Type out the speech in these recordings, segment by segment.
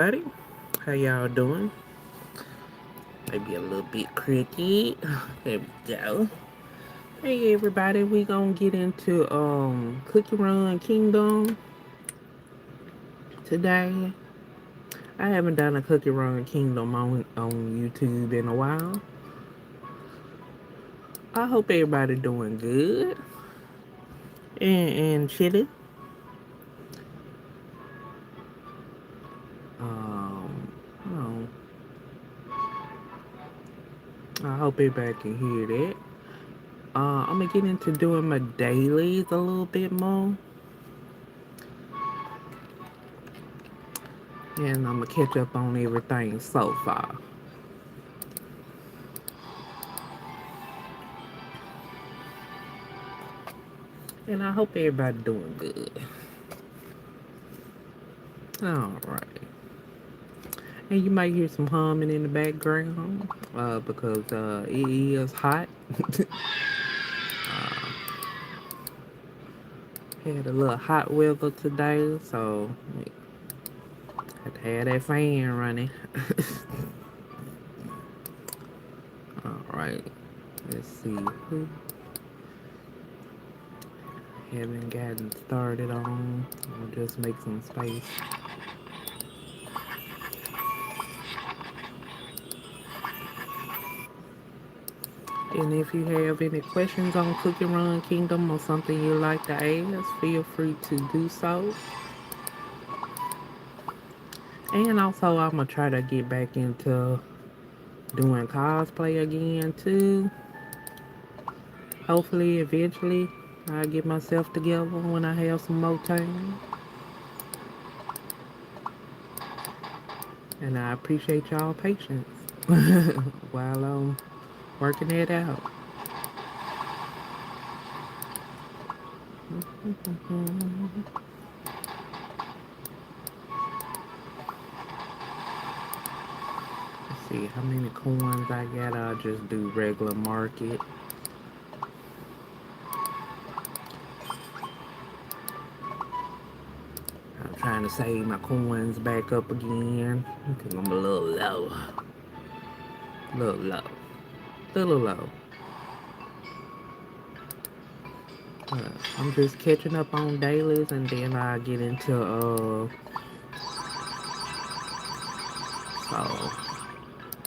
Buddy, how y'all doing? Maybe a little bit cricket. There we go. Hey everybody, we gonna get into Cookirun Kingdom today. I haven't done a Cookirun Kingdom on YouTube in a while. I hope everybody doing good and chilly. No, I hope everybody can hear that. I'm gonna get into doing my dailies a little bit more. And I'm gonna catch up on everything so far. And I hope everybody doing good. All right. And you might hear some humming in the background because it is hot. Had a little hot weather today, so I had to have that fan running. All right. Let's see. Who haven't gotten started on? I'll just make some space. And if you have any questions on Cookie Run Kingdom or something you'd like to ask, feel free to do so. And also, I'm gonna try to get back into doing cosplay again too. Hopefully, eventually, I'll get myself together when I have some more time. And I appreciate y'all patience while I'm working it out. Let's see how many coins I got. I'll just do regular market. I'm trying to save my coins back up again because I'm a little low. Little low. Little low. I'm just catching up on dailies and then I get into so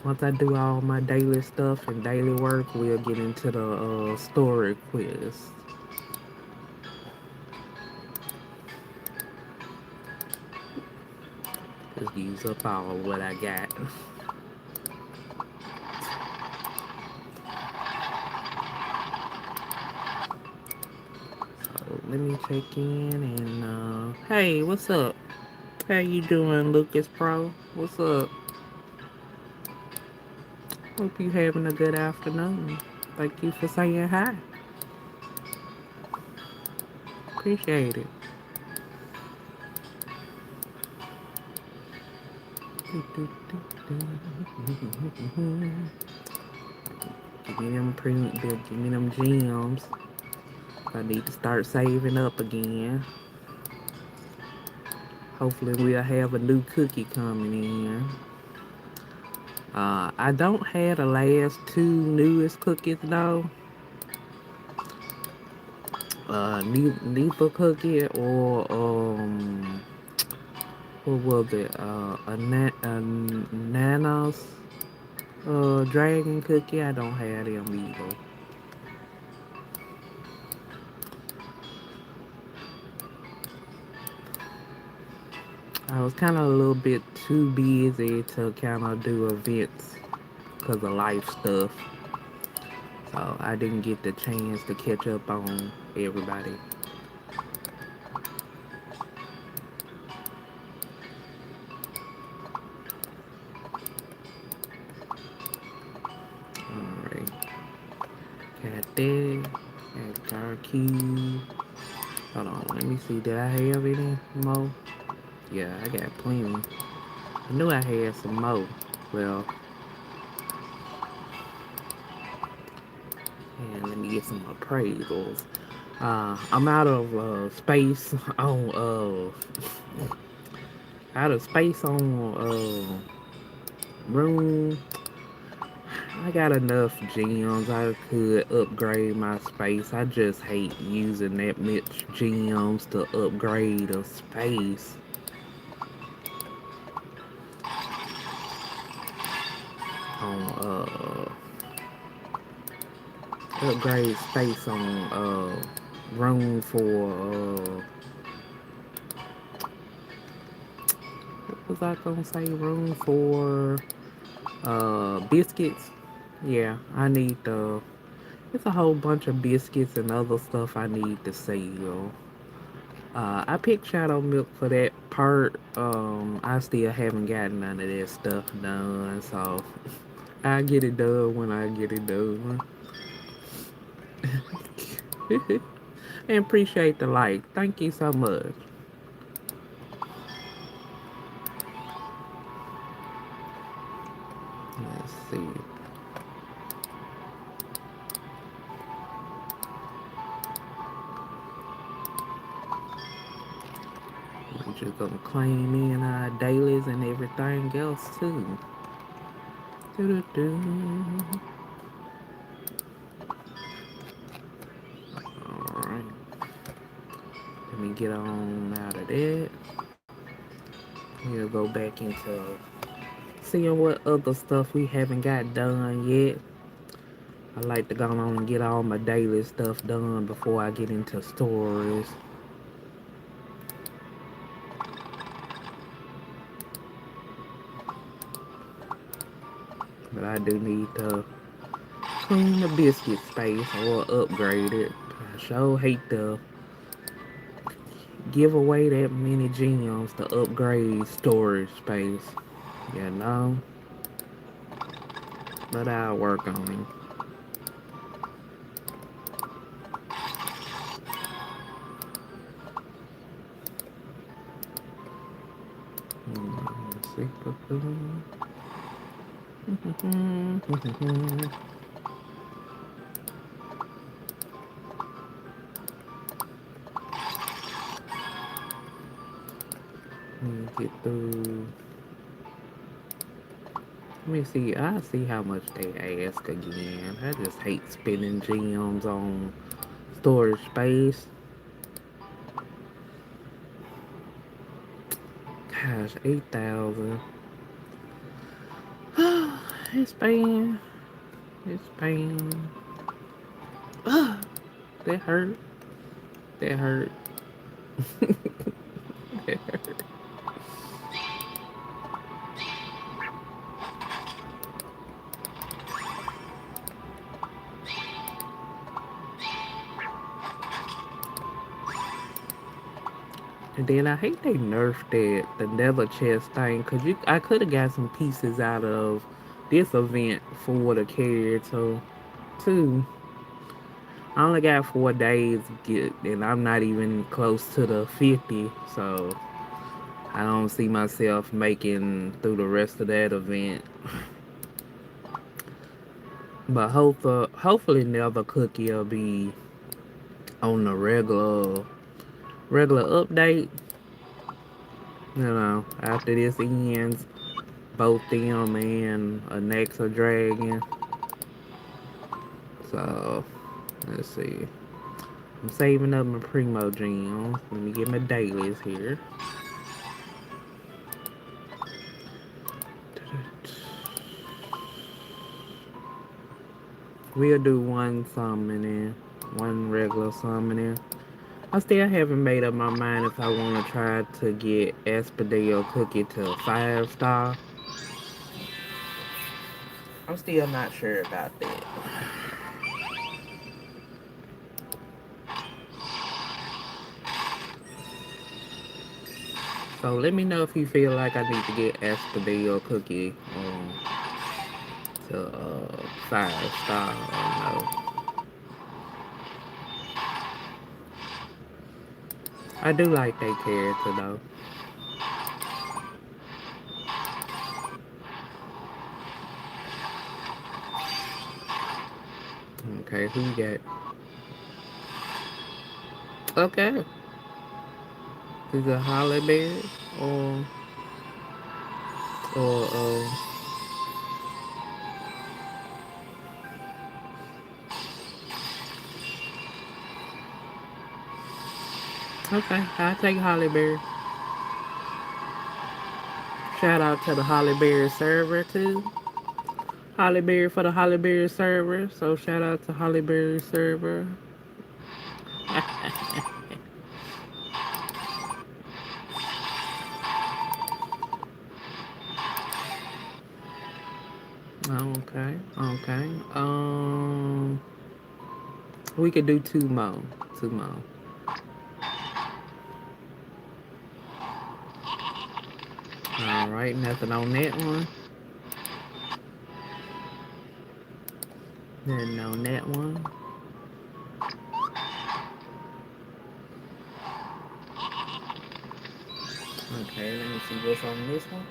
once I do all my daily stuff and daily work, we'll get into the story quiz. Just use up all of what I got. So let me check in and hey, what's up? How you doing, Lucas Pro? What's up? Hope you having a good afternoon. Thank you for saying hi. Appreciate it. Give me them give me them gems. I need to start saving up again. Hopefully we'll have a new cookie coming in. I don't have the last two newest cookies though. Neither cookie or what was it? A Nanos dragon cookie. I don't have them either. I was kind of a little bit too busy to kind of do events because of life stuff. So I didn't get the chance to catch up on everybody. Alright. Got that. Got GarQ. Hold on, let me see. Did I have any more? Yeah, I got plenty. I knew I had some more. Well, and let me get some appraisals. I'm out of space on Out of space on room. I got enough gems. I could upgrade my space. I just hate using that much gems to upgrade a space. On upgrade space on room for what was I gonna say? Room for biscuits. Yeah, I need the. It's a whole bunch of biscuits and other stuff I need to sell. I picked Shadow Milk for that part. I still haven't gotten none of that stuff done, so I get it done when I get it done. And appreciate the like. Thank you so much. Let's see. We're just gonna claim in our dailies and everything else too. Doo-doo-doo. Alright. Let me get on out of that. We'll go back into seeing what other stuff we haven't got done yet. I like to go on and get all my daily stuff done before I get into stories. But I do need to clean the biscuit space or upgrade it. I sure hate to give away that many gems to upgrade storage space. You know? But I'll work on it. Let's see. Get through. Let me see. I see how much they ask again. I just hate spending gems on storage space. Gosh, 8,000. It's paying. It's paying. That hurt. That hurt. That hurt. And then I hate they nerfed the nether chest thing, cause I could have got some pieces out of this event for the character too. I only got 4 days get, and I'm not even close to the 50, so I don't see myself making through the rest of that event. But hopefully, Nether Cookie will be on the regular update. You know, after this ends, both them and a Nexa Dragon. So, let's see. I'm saving up my Primo gems. Let me get my dailies here. We'll do one summoning, one regular summoning. I still haven't made up my mind if I want to try to get Espadille Cookie to 5-star. I'm still not sure about that. So let me know if you feel like I need to get Espadille Cookie to 5-star or no. I do like that character though. Okay, who you got? Okay. Is it Holly Berry or Or okay, I'll take Holly Berry. Shout out to the Holly Berry server too. Holly Berry for the Holly Berry server. So shout out to Holly Berry server. Okay, okay. We could do two more. Two more. All right, nothing on that one. Nothing on that one. Okay, let me see what's on this one.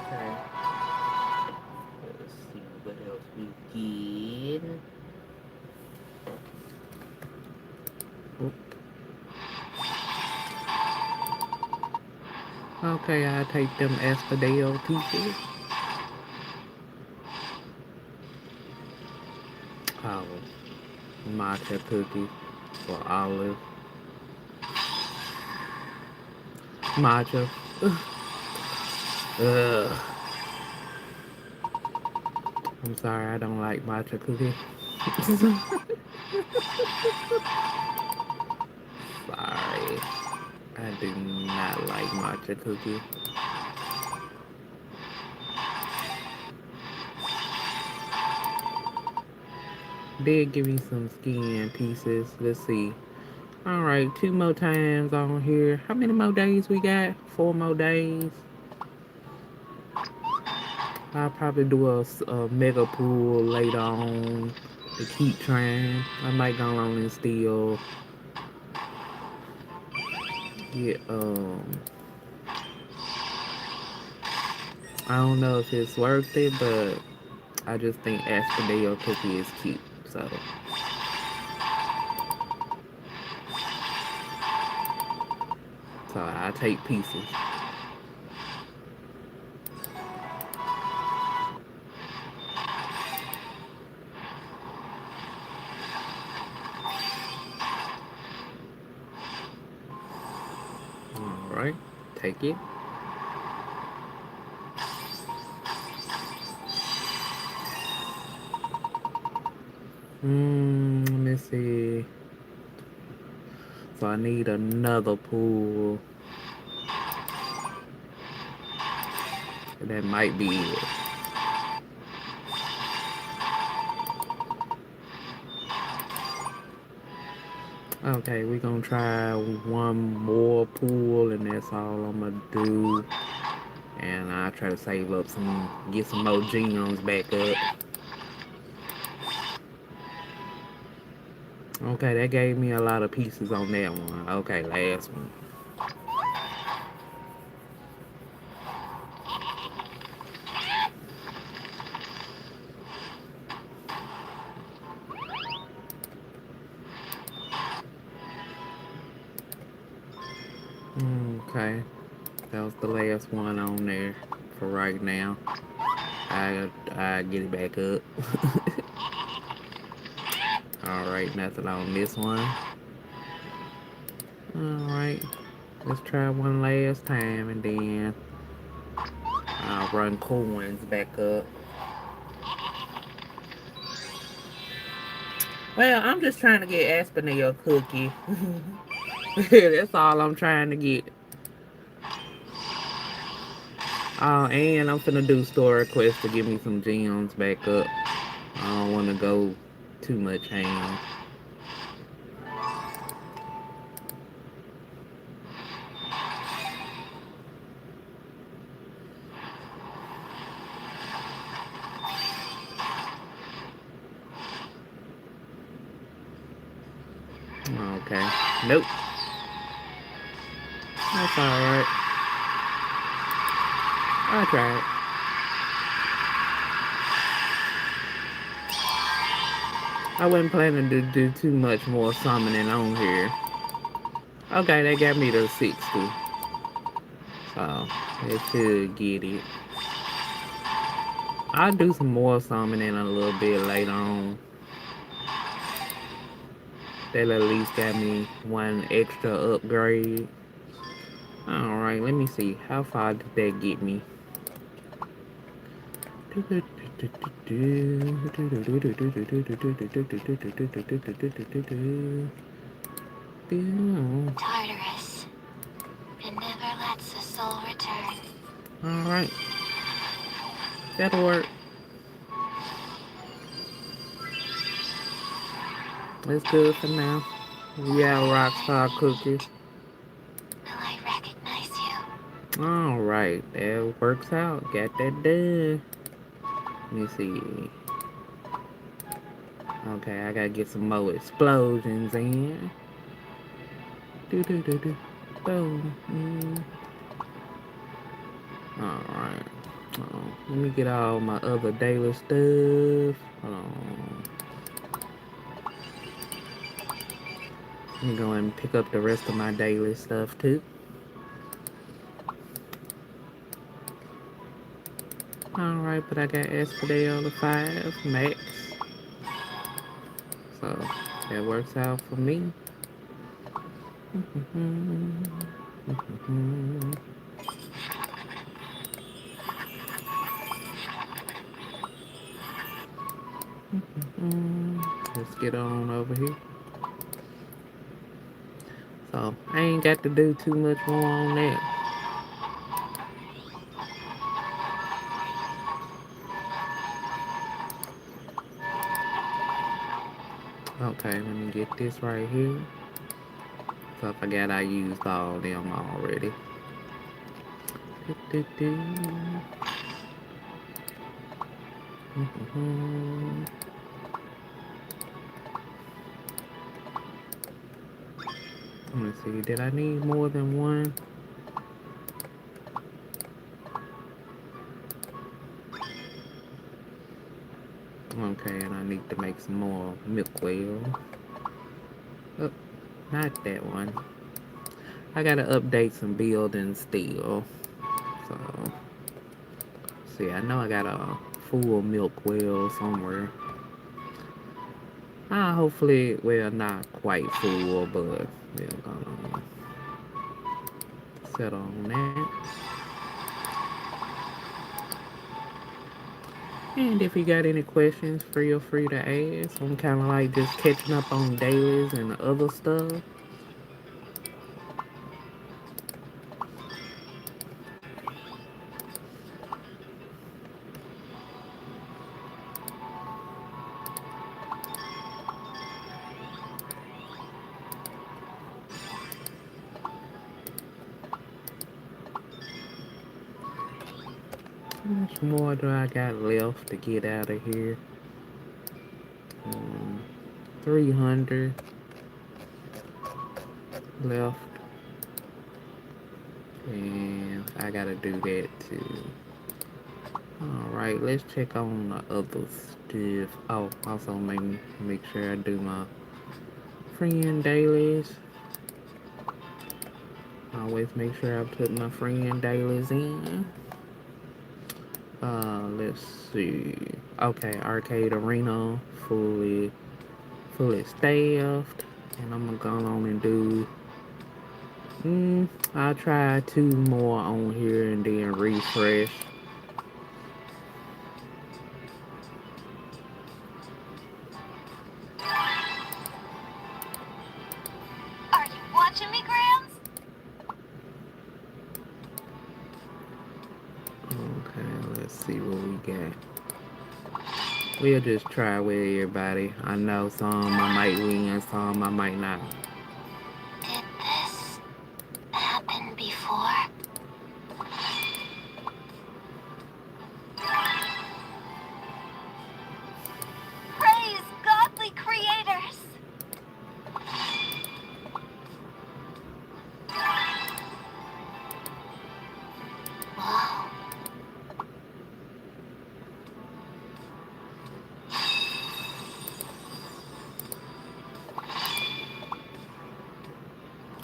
Okay, let's see what else we get. Oop. Okay, I'll take them Espadale pieces. Olive. Matcha cookie for olive. Matcha. Ugh. I'm sorry, I don't like matcha cookie. Sorry. I do not like matcha cookie. Did give me some skin pieces. Let's see. Alright, two more times on here. How many more days we got? 4 more days. I'll probably do a mega pool later on to keep trying. I might go on and still get I don't know if it's worth it, but I just think Asphodel cookie is cute. So I take pieces. Alright, take it. Let me see. So I need another pool. That might be it. Okay, we're gonna try one more pool and that's all I'm gonna do. And I'll try to save up get some more gems back up. Okay, that gave me a lot of pieces on that one. Okay, last one. Okay, that was the last one on there for right now. I get it back up. Alright, nothing on this one. Alright, let's try one last time and then I'll run coins back up. Well, I'm just trying to get Aspinall cookie. That's all I'm trying to get. And I'm finna do store requests to give me some gems back up. I don't want to go too much ham. Okay. Nope. That's alright. I tried. I wasn't planning to do too much more summoning on here. Okay, they got me to 60. So, it should get it. I'll do some more summoning a little bit later on. That at least got me one extra upgrade. Alright, let me see. How far did that get me? Tartarus. It never lets the soul return. Alright, that'll work. It's good for now. Yeah, Rockstar Cookies. Will I recognize you? Alright, that works out. Got that done. Let me see. Okay, I gotta get some more explosions in. Do do do do. Boom. Alright. Let me get all my other daily stuff. Hold on. Let me go and pick up the rest of my daily stuff too. Alright, but I got Espadale to 5 max. So that works out for me. Let's get on over here. So I ain't got to do too much more on that. Okay, let me get this right here. So I forgot I used all of them already. Let me see, did I need more than one? Okay, and I need to make some more milk whale. Oh, not that one. I gotta update some buildings still. So, see, I know I got a full milk wheel somewhere. Hopefully, well, not quite full, but we're gonna settle on that. And if you got any questions, feel free to ask. I'm kind of like just catching up on dailies and other stuff. How much more do I got left to get out of here? 300 left. And I gotta do that too. Alright, let's check on the other stuff. Oh, also make sure I do my friend dailies. Always make sure I put my friend dailies in. Let's see. Okay, arcade arena fully staffed, and I'm gonna go on and do. I'll try 2 more on here and then refresh. Are you watching me, Grams? Okay, let's see what we got. We'll just try with everybody. I know some I might win, some I might not. Did this happen before? Praise godly creators! Whoa.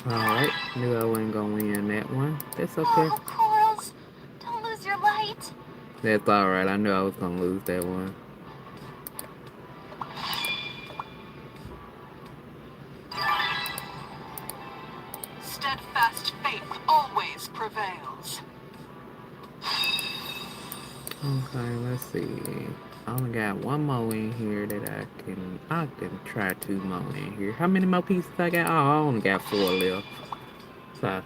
Alright, knew I wasn't gonna win that one. That's okay. Oh, corals! Don't lose your light! That's alright. I knew I was gonna lose that one. Steadfast faith always prevails. Okay, let's see. I only got one more in here that I can try two more in here. How many more pieces I got? Oh, I only got four left. So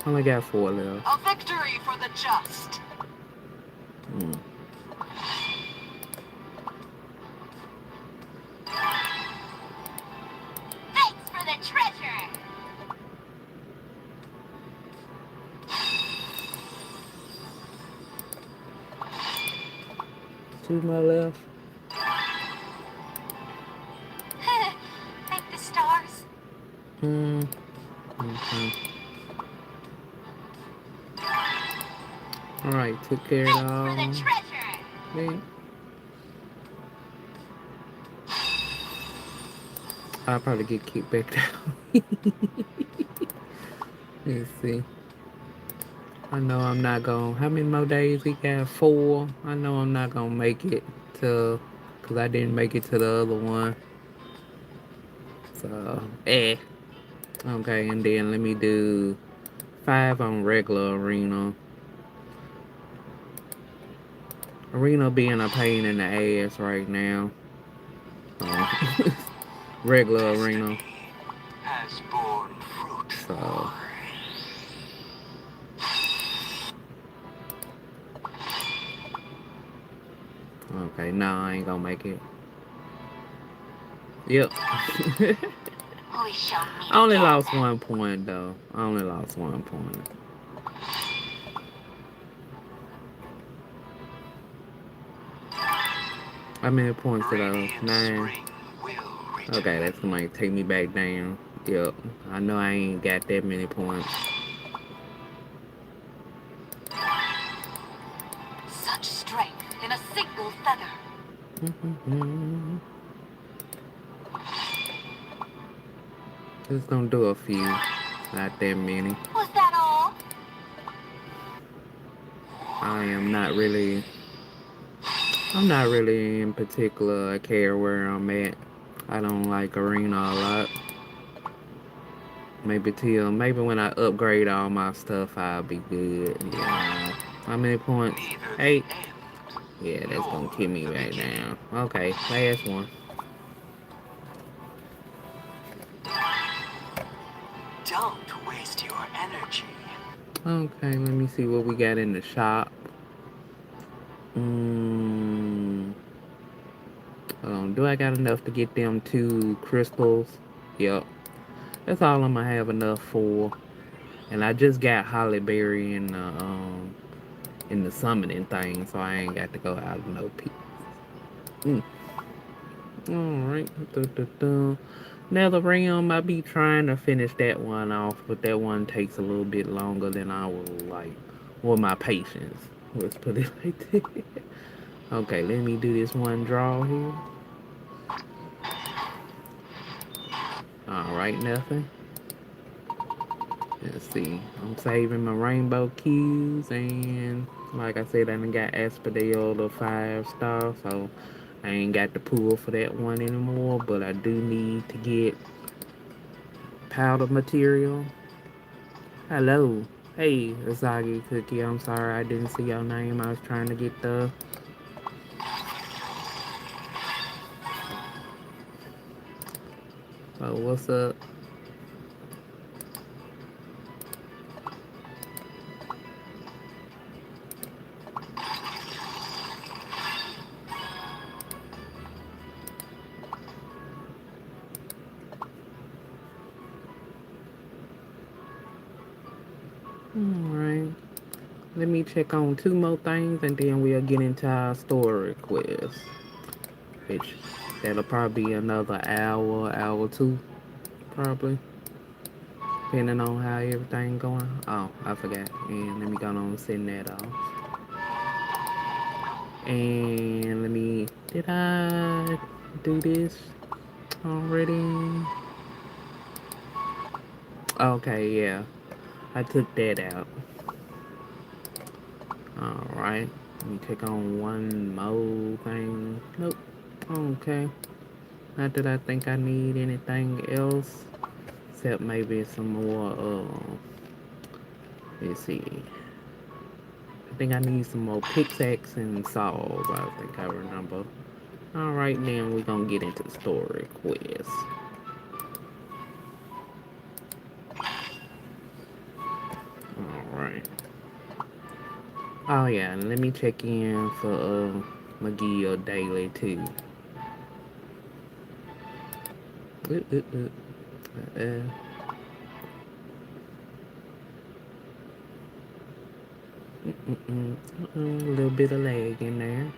only got four left. A victory for the just. Hmm. Thanks for the treasure! Two more left. Thank the stars. Hmm. Okay. Alright, took care of it Thanks for the all. treasure! Then I'll probably get kicked back down. Let's see. I know I'm not gonna. How many more days we got? Four. I know I'm not gonna make it to, cause I didn't make it to the other one. So, okay, and then let me do five on regular arena. Arena being a pain in the ass right now. Oh, regular arena. Destiny has borne fruit. So, okay, nah, I ain't gonna make it. Yep. We shall I meet only again. lost 1 point though. I only lost 1 point. How many points did I lose? Radiant 9. spring will Okay, return. that's gonna take me back down. Yep. I know I ain't got that many points. Such strength in a single feather. Just gonna do a few. Not that many. Was that all? I am not really I'm not really in particular. I care where I'm at. I don't like arena a lot. Maybe when I upgrade all my stuff I'll be good. Yeah. How many points? Neither the 8. end Yeah, that's nor gonna kill me the right beginning. now. Okay, last one. Don't waste your energy. Okay, let me see what we got in the shop. Mm, do I got enough to get them 2 crystals? Yep. That's all I'm gonna have enough for. And I just got Holly Berry in the summoning thing, so I ain't got to go out of no peace. Mm. Alright. Nether Realm, I be trying to finish that one off, but that one takes a little bit longer than I would like. Or my patience. Let's put it like that. Okay, let me do this one draw here. Alright, nothing. Let's see. I'm saving my rainbow cues, and like I said, I done got Asphodel the 5 star, so I ain't got the pull for that one anymore, but I do need to get powder material. Hello. Hey, Azagi Cookie. I'm sorry I didn't see your name. I was trying to get the. Oh, what's up? Alright. Let me check on 2 more things and then we'll get into our story quest. Which that'll probably be another hour, hour two, probably. Depending on how everything going. Oh, I forgot. And let me go on and send that off. And let me did I do this already? Okay, yeah. I took that out. Alright. Let me take on one more thing. Nope. Okay. Not that I think I need anything else. Except maybe some more, let's see. I think I need some more pickaxe and saws. I think I remember. Alright, then we're gonna get into the story quest. Alright. Oh yeah, and let me check in for McGee daily too. Uh, uh, uh, uh, a little bit of lag in there.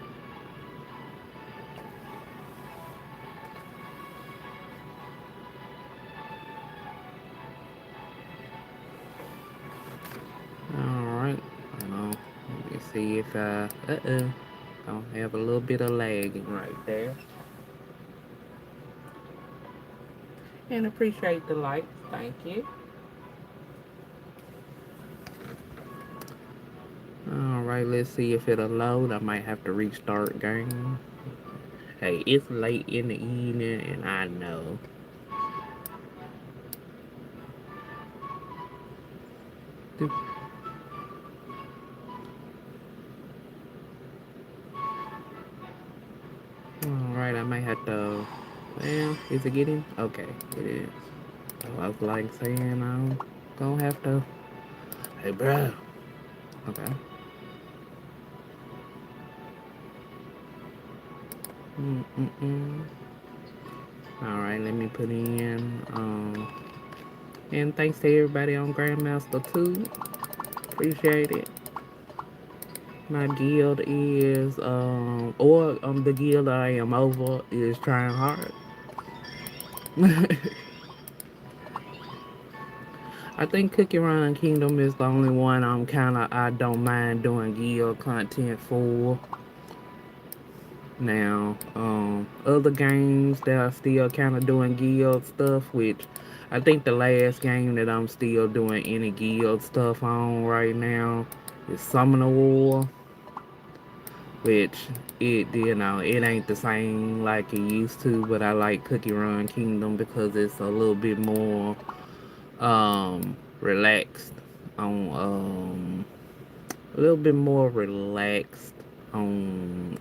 Alright. Let me see if I'll have a little bit of lagging right there. And appreciate the likes. Thank you. Alright, let's see if it'll load. I might have to restart game. Hey, it's late in the evening and I know. Alright, I might have to. Well, is it getting? Okay, it is. So I was like saying I'm gonna have to. Hey, bro. Okay. Mm-mm-mm. Alright, let me put in. And thanks to everybody on Grandmaster too. Appreciate it. My guild is, the guild I am over is trying hard. I think Cookirun Kingdom is the only one I don't mind doing guild content for. Now, other games that are still kind of doing guild stuff, which I think the last game that I'm still doing any guild stuff on right now is Summoner War, which it ain't the same like it used to, but I like Cookirun Kingdom because it's a little bit more relaxed on a little bit more relaxed on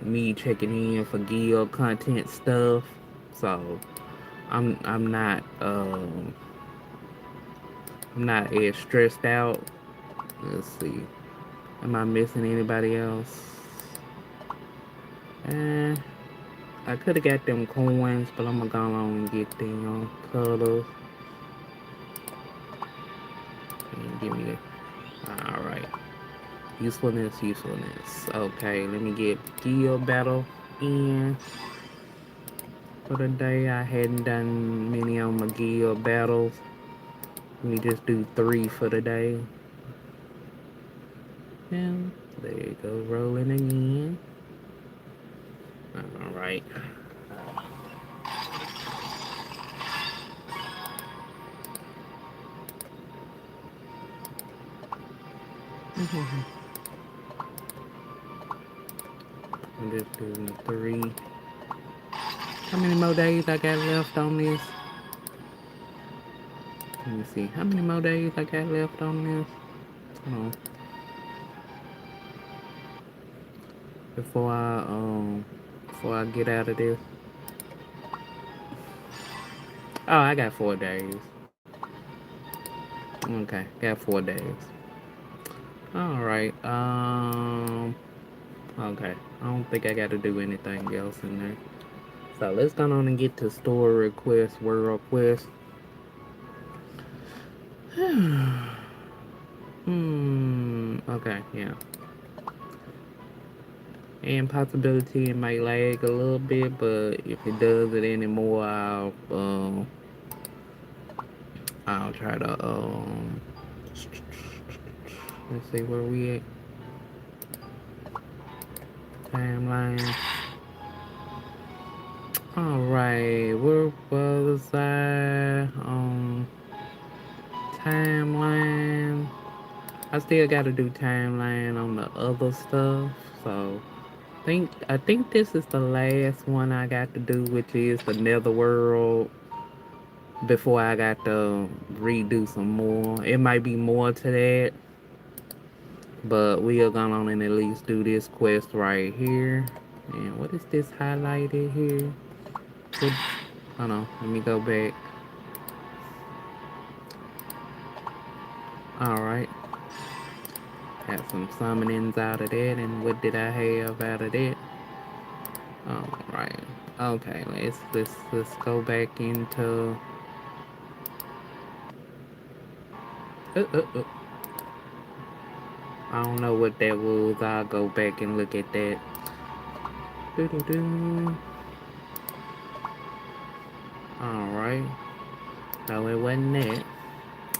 me checking in for guild content stuff. So I'm not I'm not as stressed out. Let's see. Am I missing anybody else? Eh, I could have got them coins, but I'm gonna go on and get them colors. And give me the. Alright. Usefulness, usefulness. Okay, let me get guild battle in for the day. I hadn't done many on my guild battles. Let me just do 3 for the day. And there you go, rolling again. Alright. I'm just doing 3. How many more days I got left on this? Let me see. How many more days I got left on this? Oh, before I get out of this. Oh, I got 4 days. Okay, got 4 days. All right. Okay. I don't think I got to do anything else in there. So let's go on and get to store request, world quest. Okay, yeah. And possibility it might lag a little bit, but if it does it anymore, I'll try to let's see where we at. Timeline. Alright, where was I on timeline? I still gotta do timeline on the other stuff, so I think this is the last one I got to do, which is the netherworld before I got to redo some more. It might be more to that, but we are gonna at least do this quest right here. And what is this highlighted here? What? Hold on, let me go back. All right, have some summonings out of that, and what did I have out of that? All right, okay, let's go back into. Uh. I don't know what that was. I'll go back and look at that. Doo-doo-doo. All right. No, it wasn't that.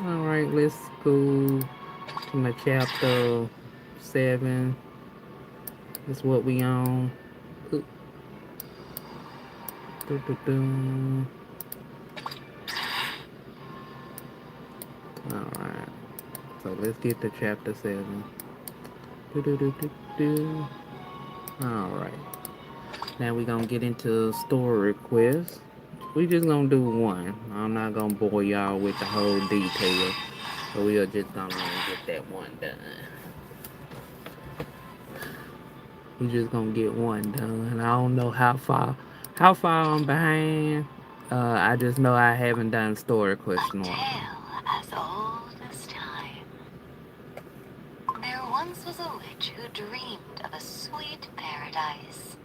All right, let's go to my chapter 7. That's what we on. Ooh. Doo-doo-doo. All right. So let's get to chapter 7. Doo-doo-doo-doo-doo. All right. Now we're going to get into story quests. We just going to do one. I'm not going to bore y'all with the whole detail. So we are just going to get that one done. We just going to get one done. I don't know how far I'm behind. I just know I haven't done story quest A in a while. tale as old as time. There once was a witch who dreamed of a sweet paradise,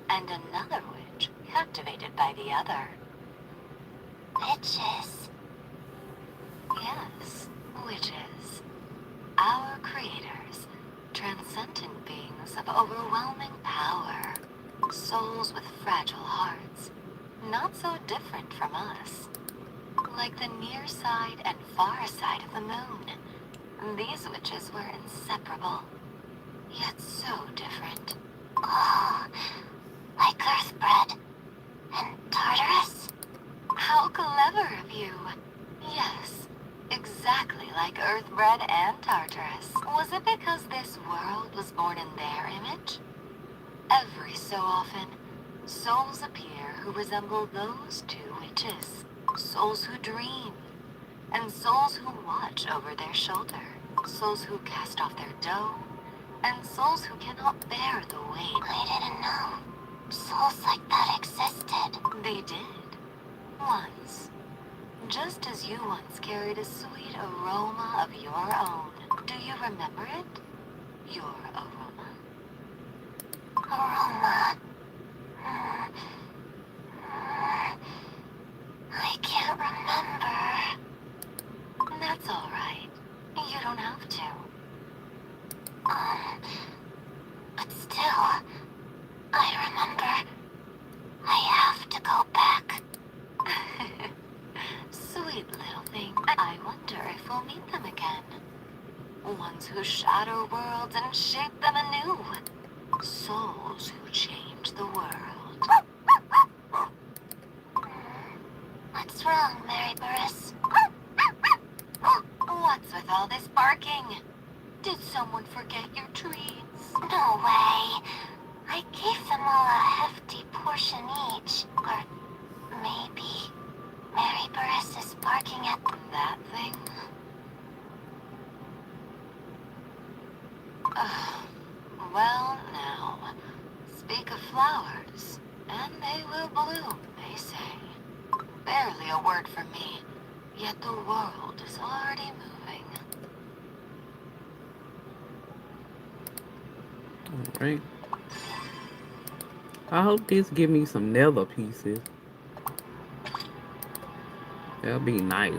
and another witch captivated by the other. Witches. Yes, witches. Our creators, transcendent beings of overwhelming power. Souls with fragile hearts, not so different from us. Like the near side and far side of the moon, these witches were inseparable, yet so different. Oh, like Earthbread and Tartarus? How clever of you. Yes, exactly like Earthbread and Tartarus. Was it because this world was born in their image? Every so often, souls appear who resemble those two witches. Souls who dream, and souls who watch over their shoulder. Souls who cast off their dough, and souls who cannot bear the weight. I didn't know souls like that existed. They did. Once. Just as you once carried a sweet aroma of your own. Do you remember it? Your aroma. Aroma. I can't remember. That's all right. You don't have to. But still, I remember. I have to go back. Sweet little thing. I wonder if we'll meet them again. Ones who shatter worlds and shape them anew. Souls who change the world. What's wrong, Mary Burris? What's with all this barking? Did someone forget your treats? No way. I gave them all a hefty portion each. Or maybe Mary Burris is barking at that thing. Well, now, speak of flowers, and they will bloom, they say. Barely a word from me, yet the world is already moving. All right. I hope this give me some nether pieces. That'll be nice.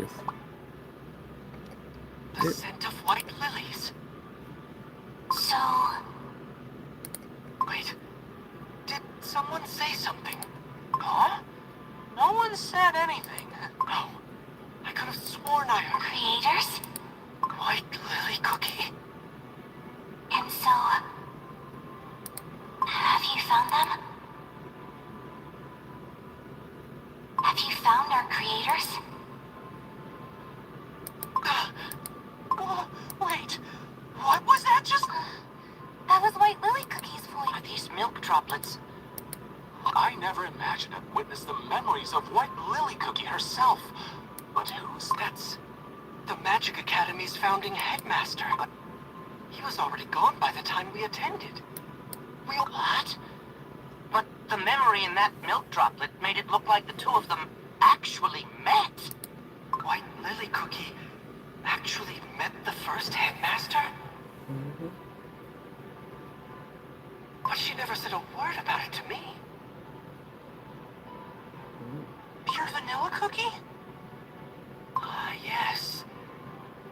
The scent of white lilies. So, Wait, did someone say something? Huh? No one said anything. No, I could have sworn I heard creators? white lily cookie. And so, have you found them? found our creators? Wait, what was that just? That was White Lily Cookie's voice. Are these milk droplets? I never imagined I'd witness the memories of White Lily Cookie herself. But who's that's the Magic Academy's founding headmaster? But he was already gone by the time we attended. What? But the memory in that milk droplet made it look like the two of them actually met. White Lily Cookie actually met the first headmaster? Mm-hmm. But she never said a word about it to me. Pure vanilla cookie? Ah, yes.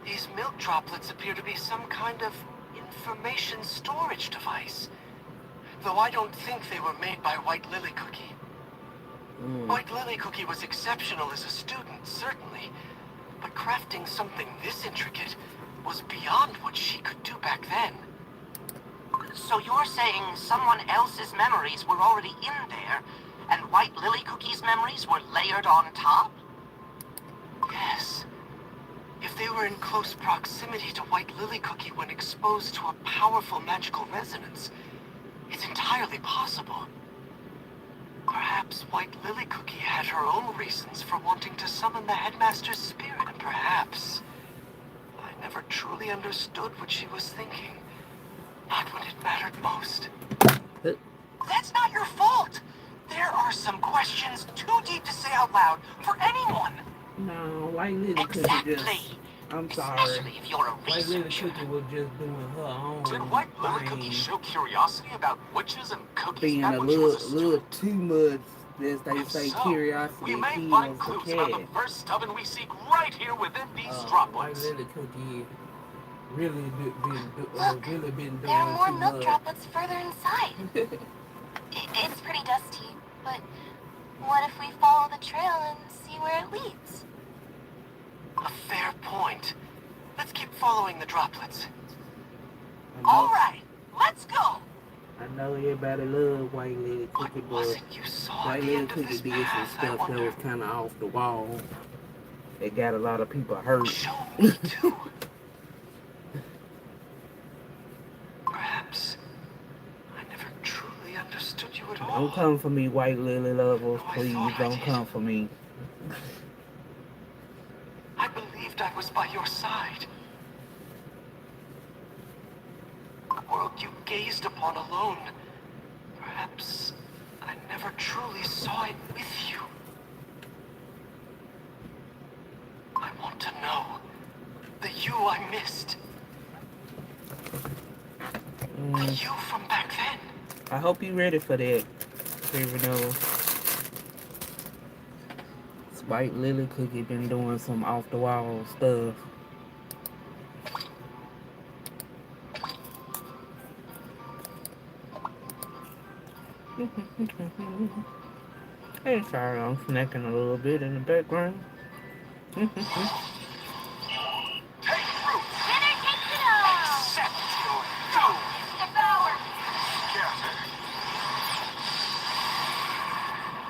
These milk droplets appear to be some kind of information storage device. Though I don't think they were made by White Lily Cookie. White Lily Cookie was exceptional as a student, certainly. But crafting something this intricate was beyond what she could do back then. So you're saying someone else's memories were already in there, and White Lily Cookie's memories were layered on top? Yes. If they were in close proximity to White Lily Cookie when exposed to a powerful magical resonance, it's entirely possible. Perhaps White Lily Cookie had her own reasons for wanting to summon the headmaster's spirit, and perhaps I never truly understood what she was thinking. Not when it mattered most. That's not your fault! There are some questions too deep to say out loud for anyone! No, White Lily Cookie just... I'm sorry. Especially if you're a White Lily researcher. Cookie was just doing her own Did White Lily thing, Cookie show curiosity about witches and cookies being back a when she was a little student? too much, as they If say, so, curiosity we may kills find the clues about the cat. first stubborn we seek right here within these White droplets. Lily Cookie really Look, really been doing there are more too milk much. droplets further inside. It's pretty dusty, but what if we follow the trail and see where it leads? A fair point. Let's keep following the droplets. I know, All right, let's go. I know everybody love White Lily What Cookie, was but it you saw at White the Lily end of Cookie this did some path, I stuff that wonder? was kind of off the wall. It got a lot of people hurt. Show me too. Perhaps I never truly understood you at all. Don't come for me, White Lily lovers, No, I please. thought I Don't did. come for me. I believed I was by your side. The world you gazed upon alone. Perhaps I never truly saw it with you. I want to know the you I missed. The you from back then. I hope you're ready for that, Criminal. White Lily Cookie been doing some off the wall stuff. Hey, sorry, I'm snacking a little bit in the background. Take root. Winner takes it all! Accept your doom. Devour! Scatter.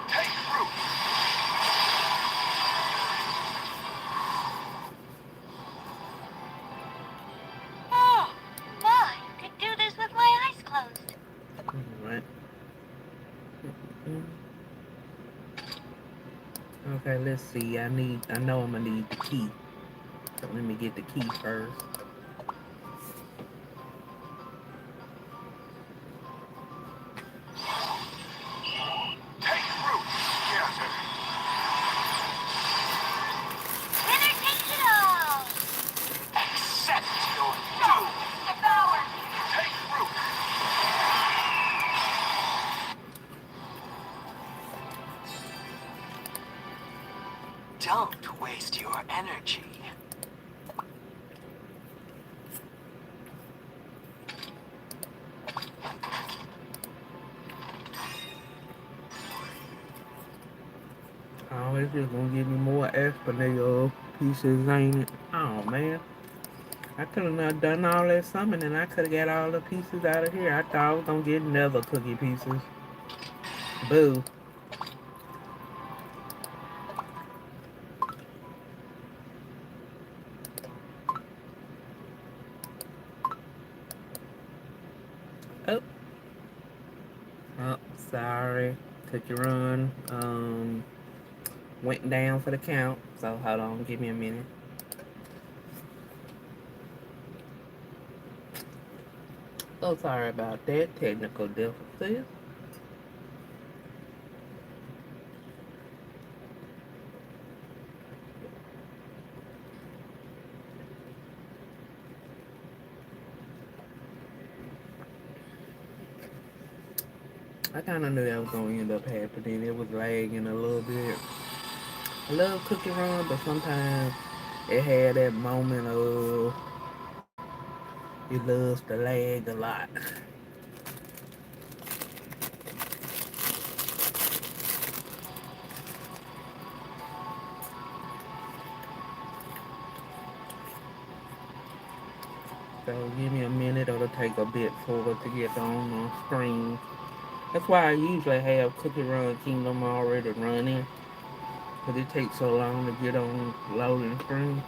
Take root. Oh, my, could do this with my eyes closed. Right. Okay, let's see. I know I'm gonna need the key. So let me get the key first. Take root. Scatter. Winner takes it all! Accept your doom. Devour! Take root. Don't waste your energy. Oh, it's just gonna give me more Espinal pieces, ain't it? Oh man. I could have not done all that summoning. I could have got all the pieces out of here. I thought I was gonna get another cookie pieces. Boo. Oh, oh, sorry. Cookirun went down for the count. So hold on, give me a minute. So sorry about that. Technical difficulties. I kind of knew that was gonna end up happening. It was lagging a little bit. I love Cookirun, but sometimes it had that moment of it loves to lag a lot. So give me a minute. It'll take a bit for it to get on the screen. That's why I usually have Cookirun Kingdom already running, because it takes so long to get on loading screen.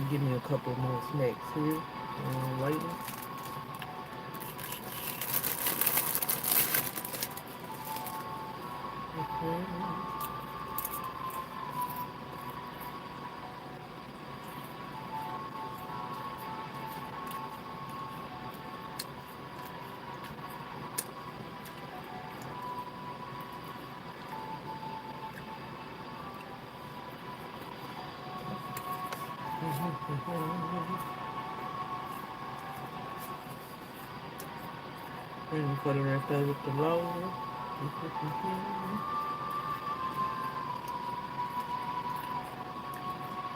Give me a couple more snacks here. Later. Waiting for the rest of it to load.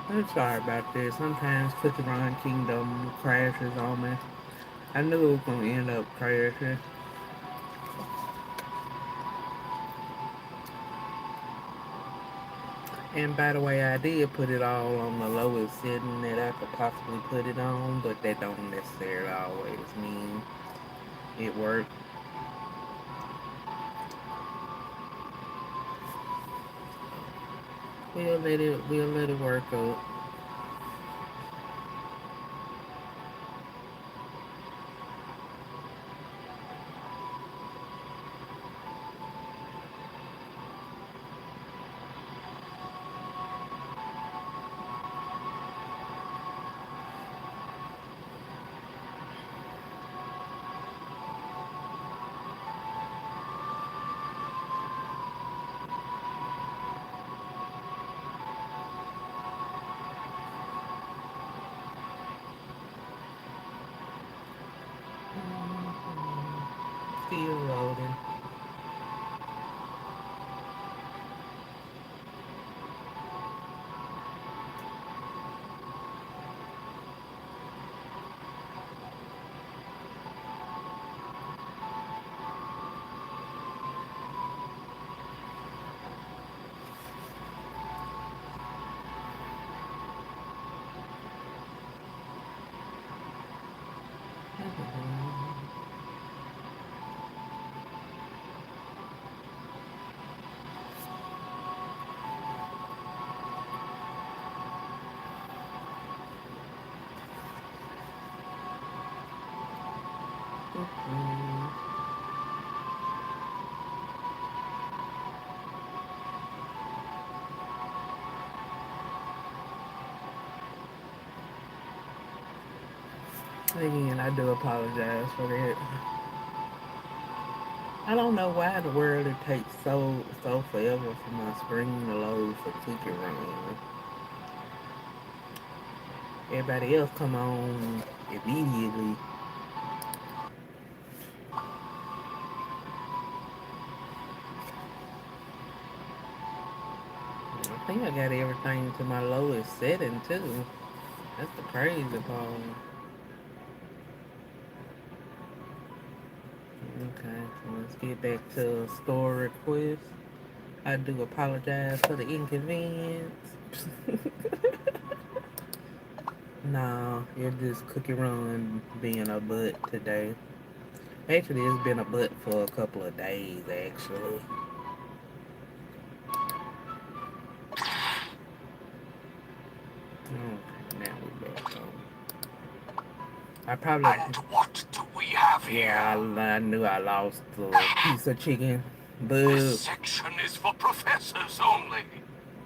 I'm sorry about this. Sometimes Cookirun Kingdom crashes on me. I knew it was gonna end up crashing. And by the way, I did put it all on the lowest setting that I could possibly put it on, but that don't necessarily always mean it worked. We'll let it work out. Still loading. Again, I do apologize for that. I don't know why the world it takes so forever for my screen to load for Cookie Run. Everybody else come on immediately. think I got everything to my lowest setting too. That's the crazy part. Okay, so let's get back to store request. I do apologize for the inconvenience. Nah, it's just Cookirun being a butt today. Actually, it's been a butt for a couple of days, actually. Okay, now we back on. I probably, And what do we have yeah, here? I knew I lost the piece of chicken, This but section is for professors only.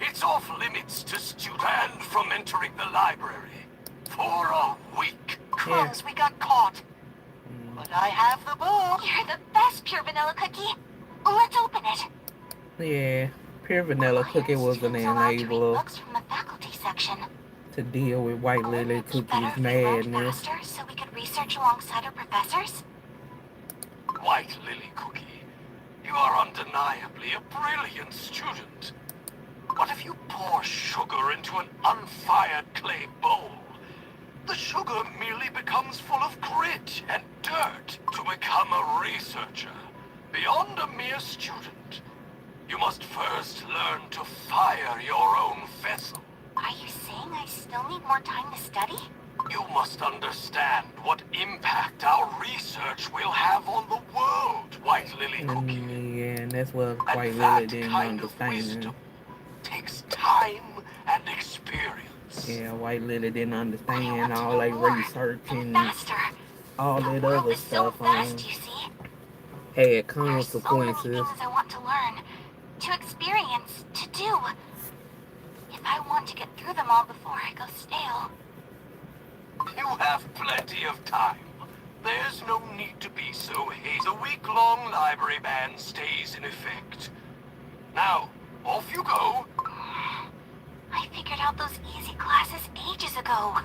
It's off limits to students banned from entering the library for a week. yeah, Crumbs, we got caught. mm, But I have the book. You're the best pure vanilla cookie. Let's open it. yeah. Pure vanilla Why cookie are was an students allowed to read enabler books from the faculty section? to deal with White Wouldn't Lily it be better Cookie's if we learned madness. faster so we could research alongside our professors? White Lily Cookie, you are undeniably a brilliant student. But if you pour sugar into an unfired clay bowl, the sugar merely becomes full of grit and dirt. To become a researcher, beyond a mere student, you must first learn to fire your own vessel. Are you saying I still need more time to study? You must understand what impact our research will have on the world, White Lily Cookie. Yeah, and that's what And White Lily that didn't kind of understand. wisdom takes time and experience. Yeah, White Lily didn't But I understand want to all know they more research and and faster. all The that world other is so stuff vast, you see. had There are so many consequences. things I want to learn, to experience, to do. If I want to get through them all before I go stale. You have plenty of time. There's no need to be so hasty. The week-long library ban stays in effect. Now, off you go. I figured out those easy classes ages ago.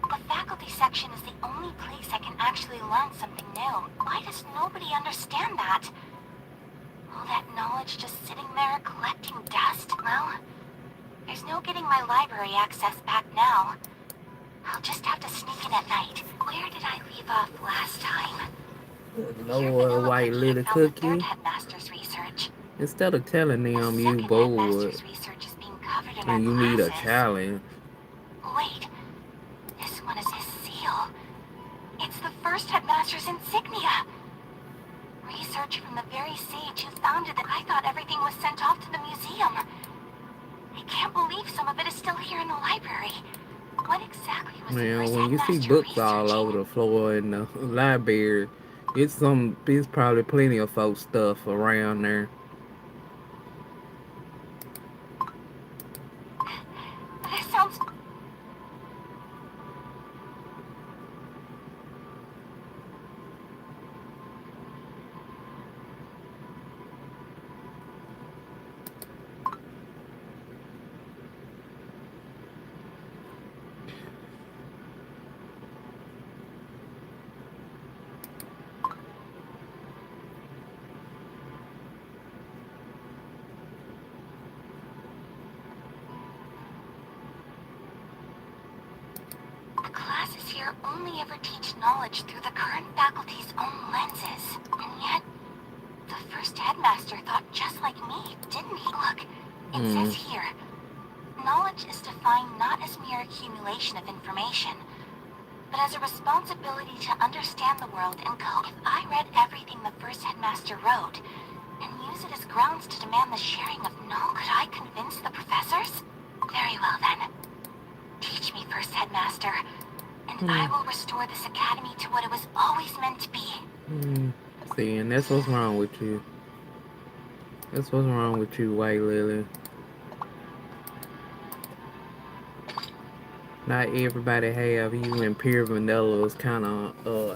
The faculty section is the only place I can actually learn something new. Why does nobody understand that? All that knowledge just sitting there collecting dust? Well, there's no getting my library access back now. I'll just have to sneak in at night. Where did I leave off last time? Good Pure Lord, Vanilla White Cookie had Lily found the third Cookie. headmaster's research. Instead of telling The them you second bored headmaster's research is being covered in our and you need a classes. challenge, Wait, this one is his seal. It's the first headmaster's insignia. Research from the very sage who founded it. I thought everything was sent off to the museum. I can't believe some of it is still here in the library. What exactly was the man, first when you see headmaster books all over researching? the floor in the library, it's probably plenty of folks stuff around there. This sounds... The classes here only ever teach knowledge through the current faculty's own lenses. And yet, the first headmaster thought just like me, didn't he? Look, it Hmm. says here, knowledge is defined not as mere accumulation of information, but as a responsibility to understand the world and code. If I read everything the first headmaster wrote, and use it as grounds to demand the sharing of knowledge, could I convince the professors? Very well then. Teach me, first headmaster, and I will restore this academy to what it was always meant to be. Hmm. See, and that's what's wrong with you. That's what's wrong with you, White Lily. Not everybody have you and Pure Vanilla's kind of uh,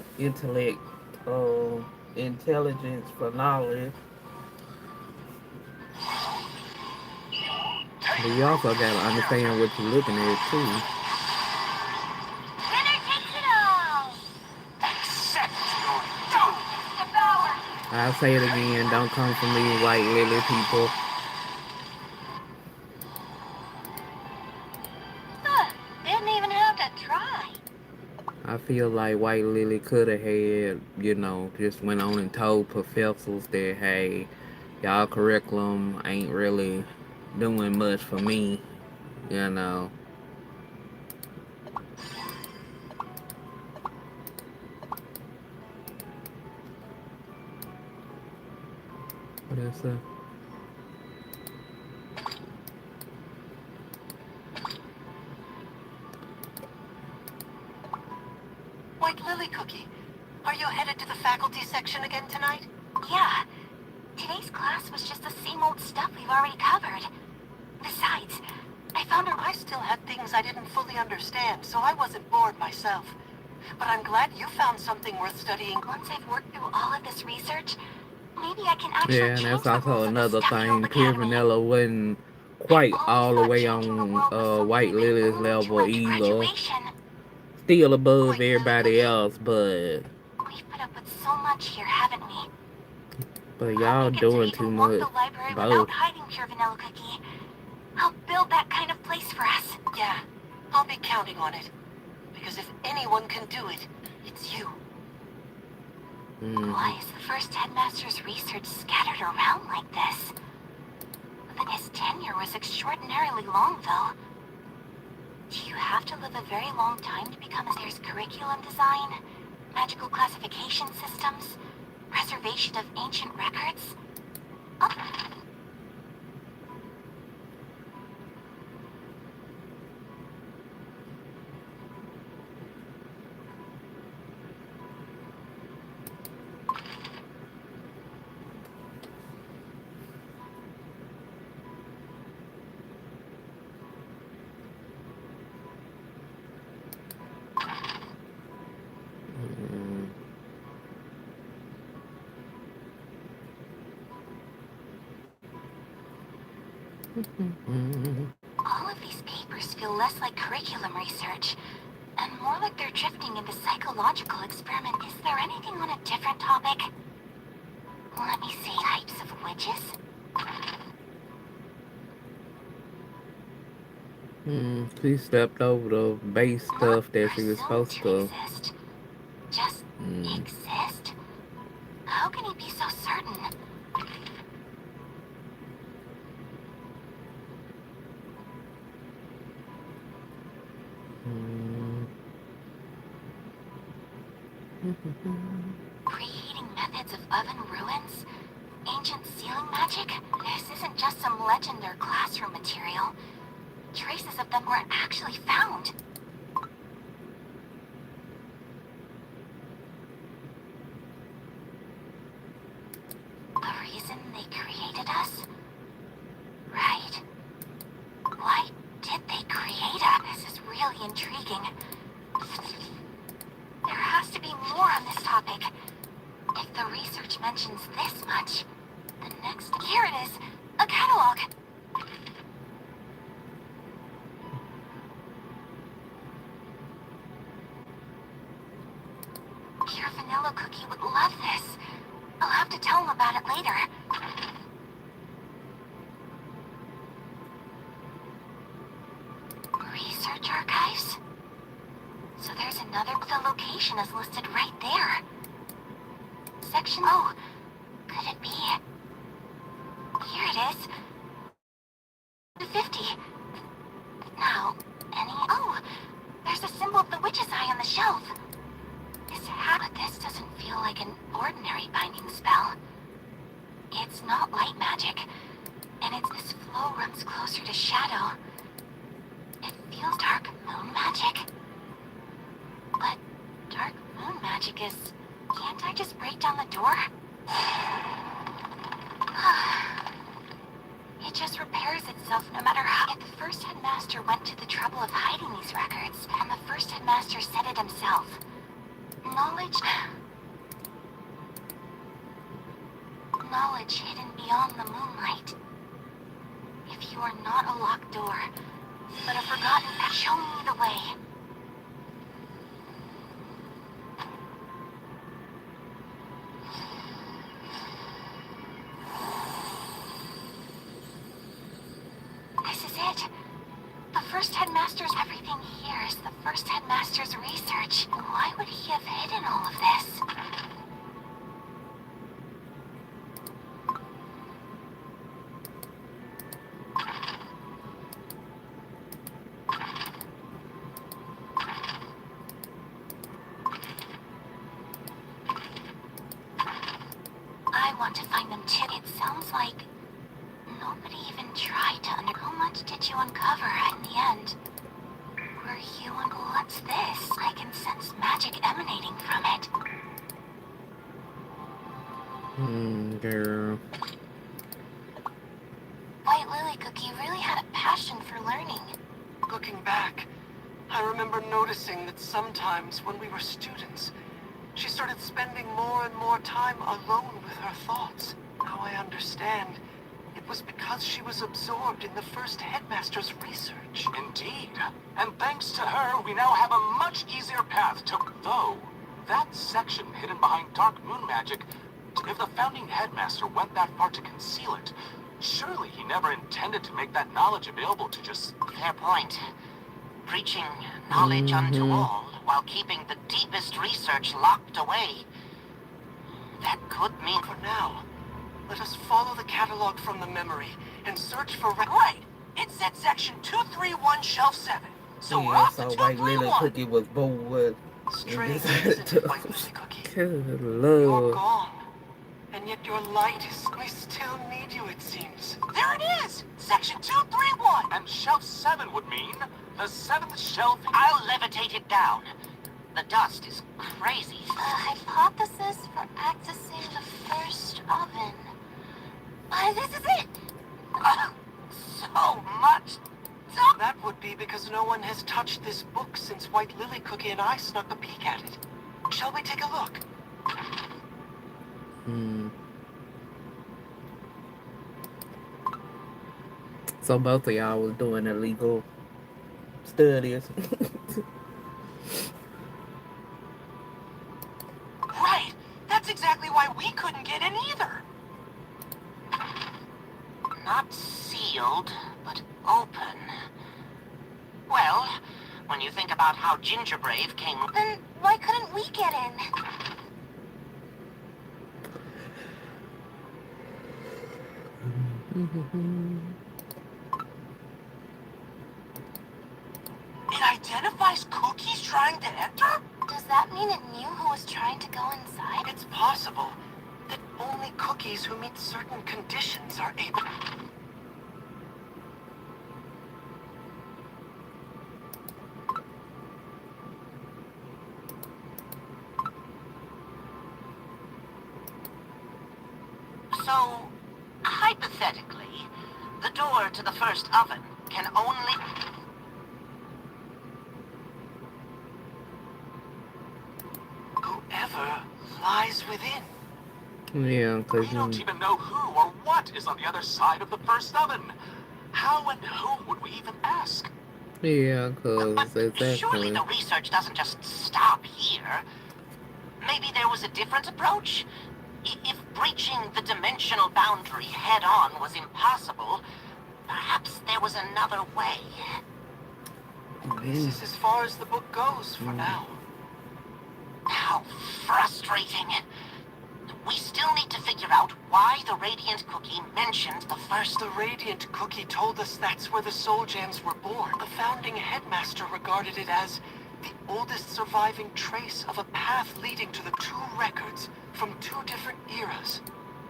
intelligence for knowledge. But you also gotta understand what you're looking at too. Winner takes it all! Accept your doom. Devour! I'll say it again, don't come for me, White Lily people. feel like White Lily could have had, just went on and told professors that, hey, y'all curriculum ain't really doing much for me, you know. What is that? White Lily Cookie, are you headed to the faculty section again tonight? Yeah. Today's class was just the same old stuff we've already covered. Besides, I found I still had things I didn't fully understand, so I wasn't bored myself. But I'm glad you found something worth studying. once I've worked through all of this research, maybe I can actually Yeah, and change that's the also rules of the another stuffy old thing. Pure academy. Vanilla wasn't I've quite always all the thought way changing the on world was something White we've been Lily's glued to level at either. graduation. Still above White Lily everybody Cookie, else, but we've put up with so much here, haven't we? I'll y'all make it so doing you too can walk the much. library without Both. hiding, Pure Vanilla Cookie. I'll build that kind of place for us. Yeah, I'll be counting on it. Because if anyone can do it, it's you. Why is the first headmaster's research scattered around like this? His tenure was extraordinarily long, though. Do you have to live a very long time to become there's curriculum design, magical classification systems, preservation of ancient records? Oh. All of these papers feel less like curriculum research, and more like they're drifting into psychological experiment. Is there anything on a different topic? Let me see. Types of witches? She stepped over the base Not stuff that she was presumed supposed to to. exist. Just exist? How can he be so certain? Preheating methods of oven ruins? Ancient sealing magic? This isn't just some legend or classroom material. Traces of them were actually found. The reason they created us? Right. Why did they create us? This is really intriguing. There has to be more on this topic. If the research mentions this much, the next... Here it is! A catalog! Pure Vanilla Cookie would love this. I'll have to tell him about it later. Research archives? So there's another... The location is listed right there. Section... Oh, could it be? Here it is. 50. Now, any... Oh, there's a symbol of the witch's eye on the shelf. But this doesn't feel like an ordinary binding spell. It's not light magic, and this flow runs closer to shadow. It feels dark moon magic. But dark moon magic is... Can't I just break down the door? It just repairs itself no matter how... If the first headmaster went to the trouble of hiding these records, and the first headmaster said it himself, knowledge hidden beyond the moonlight. If you are not a locked door, but a forgotten path, show me the way. This is it. The first headmaster's everything here is was the first headmaster's research. Why would he have hidden all of this? I want to find them too. It sounds like nobody even tried to How much did you uncover in the end? Were you on... What's this? I can sense magic emanating from it. Girl. White Lily Cookie really had a passion for learning. Looking back, I remember noticing that sometimes when we were students, she started spending more and more time alone with her thoughts. Now I understand. It was because she was absorbed in the first headmaster's research. Indeed. And thanks to her, we now have a much easier path to... Though, that section hidden behind dark moon magic, if the founding headmaster went that far to conceal it, surely he never intended to make that knowledge available to just... Fair point. Preaching knowledge unto all while keeping the deepest research locked away. That could mean... For now, let us follow the catalog from the memory and search for... Right! It said section 231, shelf 7. So we're Yeah, off so to White Lily 231. Cookie was bored. Strange, decided isn't to- it, White Lily Cookie? Good You're lord. gone. And yet your light is... We still need you, it seems. There it is! Section 231! And shelf 7 would mean the 7th shelf... I'll levitate it down. The dust is crazy. A hypothesis for accessing the first oven. This is it! So much. That would be because no one has touched this book since White Lily Cookie and I snuck a peek at it. Shall we take a look? So both of y'all was doing illegal studies. Right! That's exactly why we couldn't get in either! Not sealed, but open. Well, when you think about how Gingerbrave came... Then why couldn't we get in? It identifies cookies trying to enter? Does that mean it knew who was trying to go inside? It's possible that only cookies who meet certain conditions are able... So, hypothetically, the door to the first oven can only... Whoever lies within. Yeah, because We don't even know who or what is on the other side of the first oven. How and whom would we even ask? yeah, because But surely exactly. the research doesn't just stop here. Maybe there was a different approach? If breaching the dimensional boundary head-on was impossible, perhaps there was another way. This is as far as the book goes for now. How frustrating. We still need to figure out why the Radiant Cookie mentioned the first... The Radiant Cookie told us that's where the Soul Gems were born. The founding headmaster regarded it as the oldest surviving trace of a path leading to the two records from two different eras.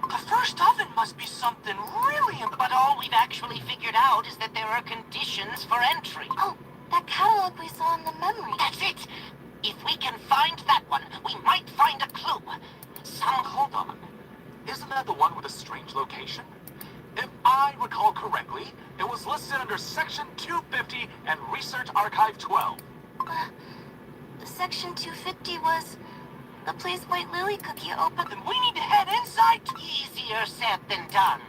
The first oven must be something really important. But all we've actually figured out is that there are conditions for entry. Oh, that catalog we saw in the memory. That's it. If we can find that one, we might find a clue. Hold on. Isn't that the one with a strange location? If I recall correctly, it was listed under Section 250 and Research Archive 12. Section 250 was the place White Lily Cookie opened. Then we need to head inside. Easier said than done.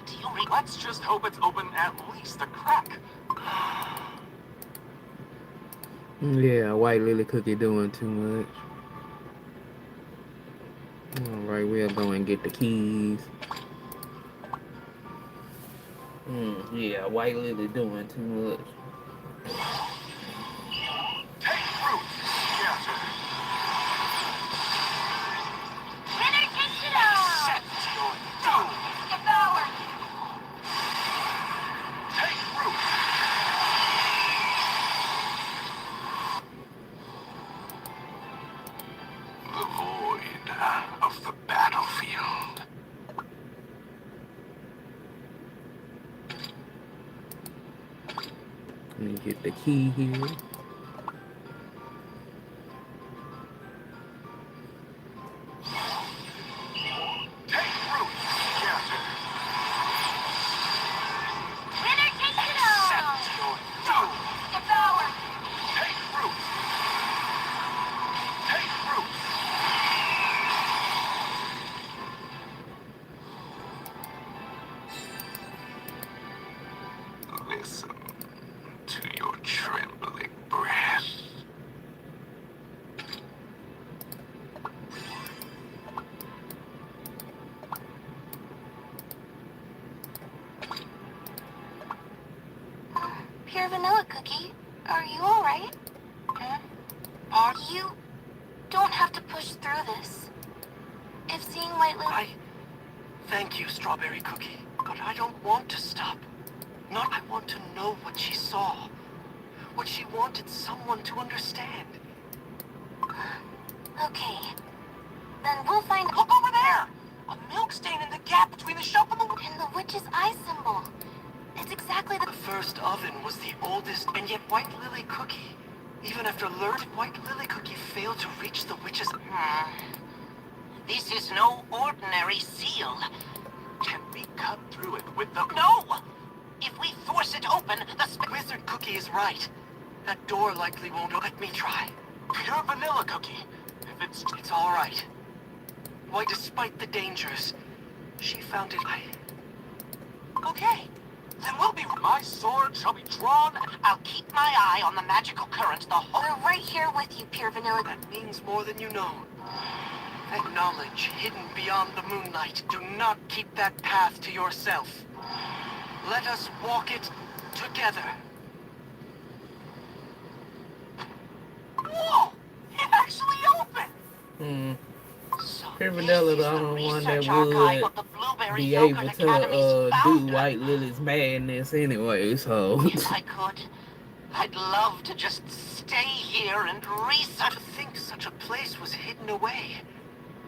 Do you read? Let's just hope it's open at least a crack. Yeah, White Lily Cookie doing too much. Alright, we'll go and get the keys. Yeah, White Lily doing too much. Let me get the key here. Take root, Captain. Winner takes it all! Accept your doom. Devour! Take root. Take root. Listen to your trembling breath. Pure vanilla cookie, are you alright? You don't have to push through this. If seeing White Lily... Thank you, Strawberry Cookie, but I don't want to stop. I want to know what she saw. What she wanted someone to understand. Okay. Then we'll find... Look over there! A milk stain in the gap between the shelf and the... And the witch's eye symbol. It's exactly the... The first oven was the oldest, and yet White Lily Cookie, even after learning, White Lily Cookie failed to reach the witch's... This is no ordinary seal. Can we cut through it with the... No! If we force it open, the Wizard Cookie is right. That door likely won't... Let me try. Pure vanilla cookie. If It's all right. Why, despite the dangers, she found it... Okay, then we'll be... My sword shall be drawn. I'll keep my eye on the magical current the whole... We're right here with you, Pure Vanilla. That means more than you know. That knowledge hidden beyond the moonlight. Do not keep that path to yourself. Let us walk it together. Whoa! It actually opened! So Pure Vanilla this the is only one research that archive would of the Blueberry be able Yogurt to Academy's do founder. White Lily's madness anyway, so... If I could, I'd love to just stay here and research. To think such a place was hidden away.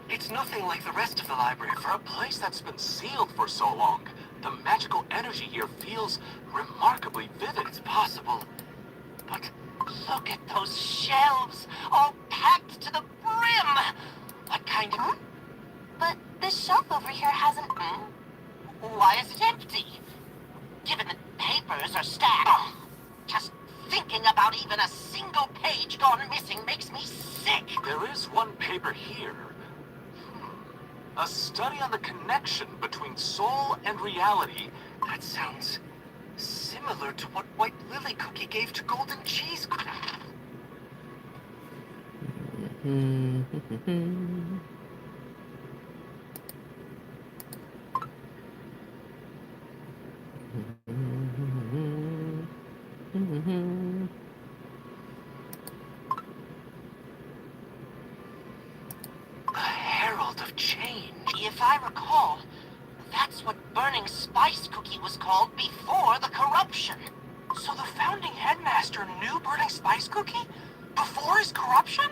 It's nothing like the rest of the library. For a place that's been sealed for so long, the magical energy here feels remarkably vivid. It's possible, but Look at those shelves, all packed to the brim. What kind of... But this shelf over here hasn't... Why is it empty? Given that papers are stacked. Just thinking about even a single page gone missing makes me sick. There is one paper here. A study on the connection between soul and reality. that sounds similar to what White Lily Cookie gave to Golden Cheese Cookie. The Herald of Change. If I recall, that's what Burning Spice Cookie was called before the corruption. So the founding headmaster knew Burning Spice Cookie? Before his corruption?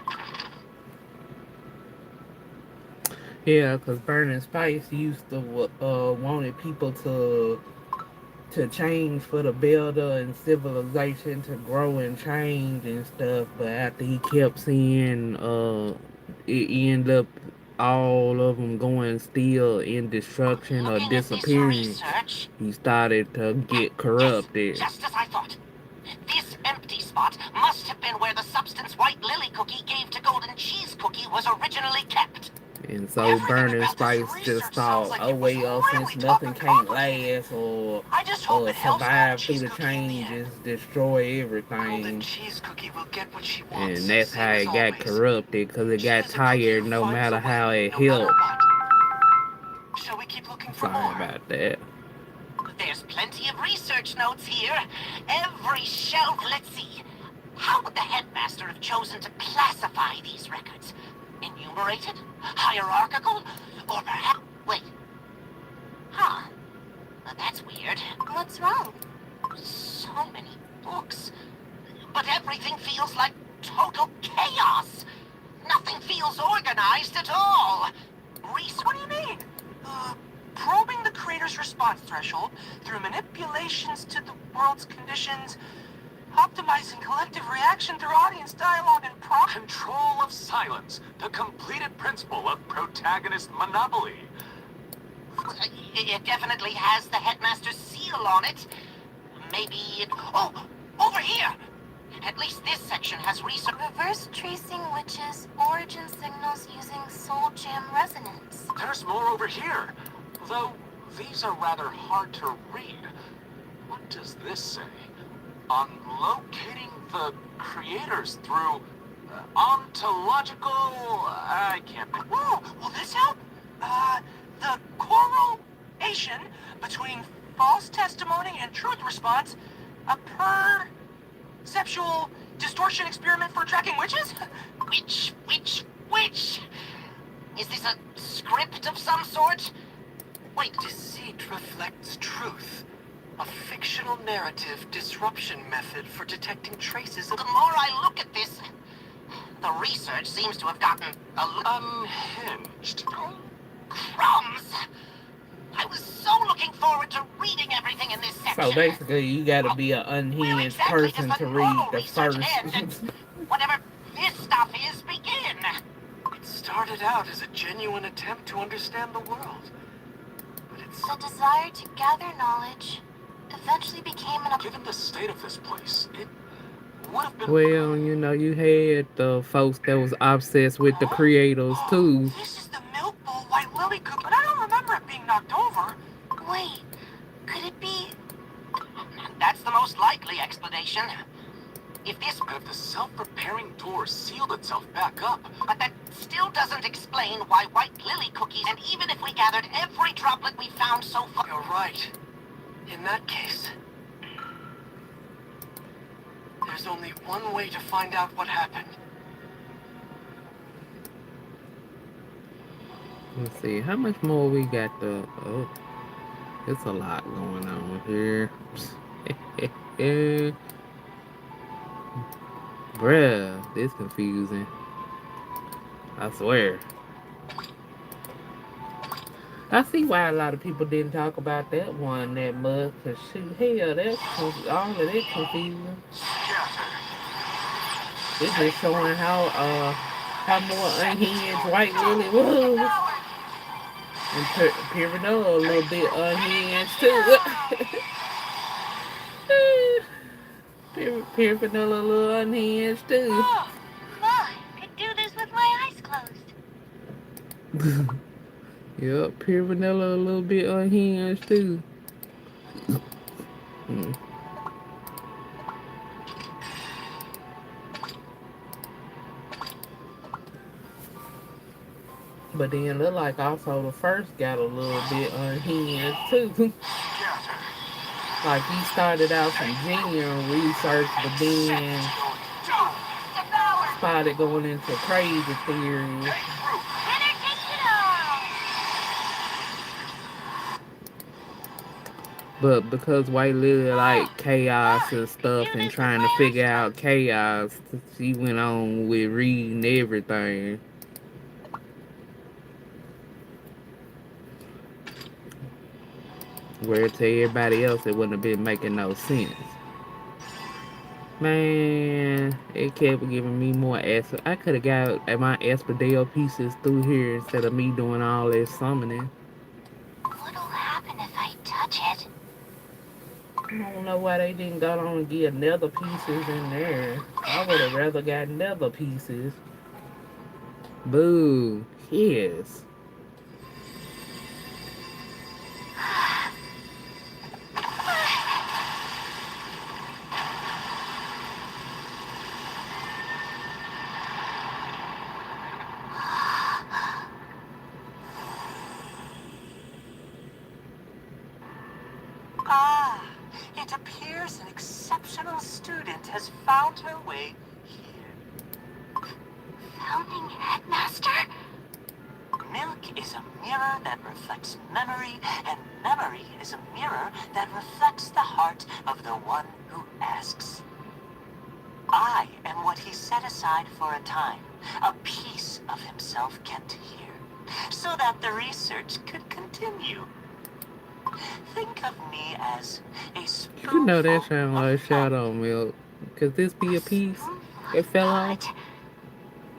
Yeah, because Burning Spice used to wanted people to change for the better and civilization to grow and change and stuff. But after he kept seeing it end up all of them going still in destruction or Looking at this disappearing, research, he started to get corrupted. Yes, just as I thought. This empty spot must have been where the substance White Lily Cookie gave to Golden Cheese Cookie was originally kept. And so Everything Burning about this Spice research just sounds thought, like oh it was well, really since tough nothing and can't complicated. last or I just hope it helps survive through Golden the Cheese Cookie in the change, end. just destroy Golden everything. Cheese Cookie will get what she wants. And that's same how as it got always. corrupted, because it She got is a cookie tired who no finds matter a way, how it no matter helped. what. Shall we keep looking for Sorry more? about that. There's plenty of research notes here. Every shelf. Let's see. How would the headmaster have chosen to classify these records? Enumerated? Hierarchical? Or perhaps... Wait. Huh. That's weird. What's wrong? So many books. But everything feels like total chaos. Nothing feels organized at all. What do you mean? Probing the creator's response threshold through manipulations to the world's conditions. Optimizing collective reaction through audience dialogue and prompt. Control of silence, the completed principle of protagonist monopoly. It definitely has the headmaster's seal on it. Maybe it... Oh, over here! At least this section has research. Reverse tracing witches' origin signals using soul gem resonance. There's more over here, though these are rather hard to read. What does this say? On locating the creators through ontological... I can't... Whoa, will this help? The correlation between false testimony and truth response, a perceptual distortion experiment for tracking witches? Which? Is this a script of some sort? Wait, Deceit reflects truth. A fictional narrative disruption method for detecting traces of... the more I look at this, the research seems to have gotten unhinged. Crumbs! I was so looking forward to reading everything in this section. So basically, you gotta be an unhinged person to read the first. Whatever this stuff is, begin. It started out as a genuine attempt to understand the world. But it's... The desire to gather knowledge eventually became an... Given the state of this place, it would have been... Well, you know, you had the folks that was obsessed with the creators too. This is the milk bowl white lily cook, but I don't remember it being knocked over. Wait, could it be... That's the most likely explanation. If this... If the self-repairing door sealed itself back up. But that still doesn't explain why white lily cookies, and even if we gathered every droplet we found so far... You're right. In that case, there's only one way to find out what happened. Let's see, how much more we got to... Oh, it's a lot going on here. Bruh, this confusing. I swear. I see why a lot of people didn't talk about that one that much. Cause shoot, hell, that's all of that confusing. It's just showing how more unhinged White Lily was, and Pyramidella a little bit unhinged too. Pyramidella a little unhinged too. Oh, my, could do this with my eyes closed. Yep, Pyramidella a little bit unhinged too. But then look like also the first got a little bit unhinged too. Like he started out some genuine research, but then started going into crazy theories. But because White Lily like chaos and stuff and trying to figure out chaos, she went on with reading everything. Where to everybody else it wouldn't have been making no sense. Man, it kept giving me more Esper. I could have got my Esperdale pieces through here instead of me doing all this summoning. What'll happen if I touch it? I don't know why they didn't go on and get nether pieces in there. I would have rather got nether pieces. Boo. Yes. It appears an exceptional student has found her way here. Founding headmaster? Milk is a mirror that reflects memory, and memory is a mirror that reflects the heart of the one who asks. I am what he set aside for a time, a piece of himself kept here, so that the research could continue. Think of me as a spoonful You know that sound like Shadow Milk. Could this be a A piece spoonful that of fell off? thought.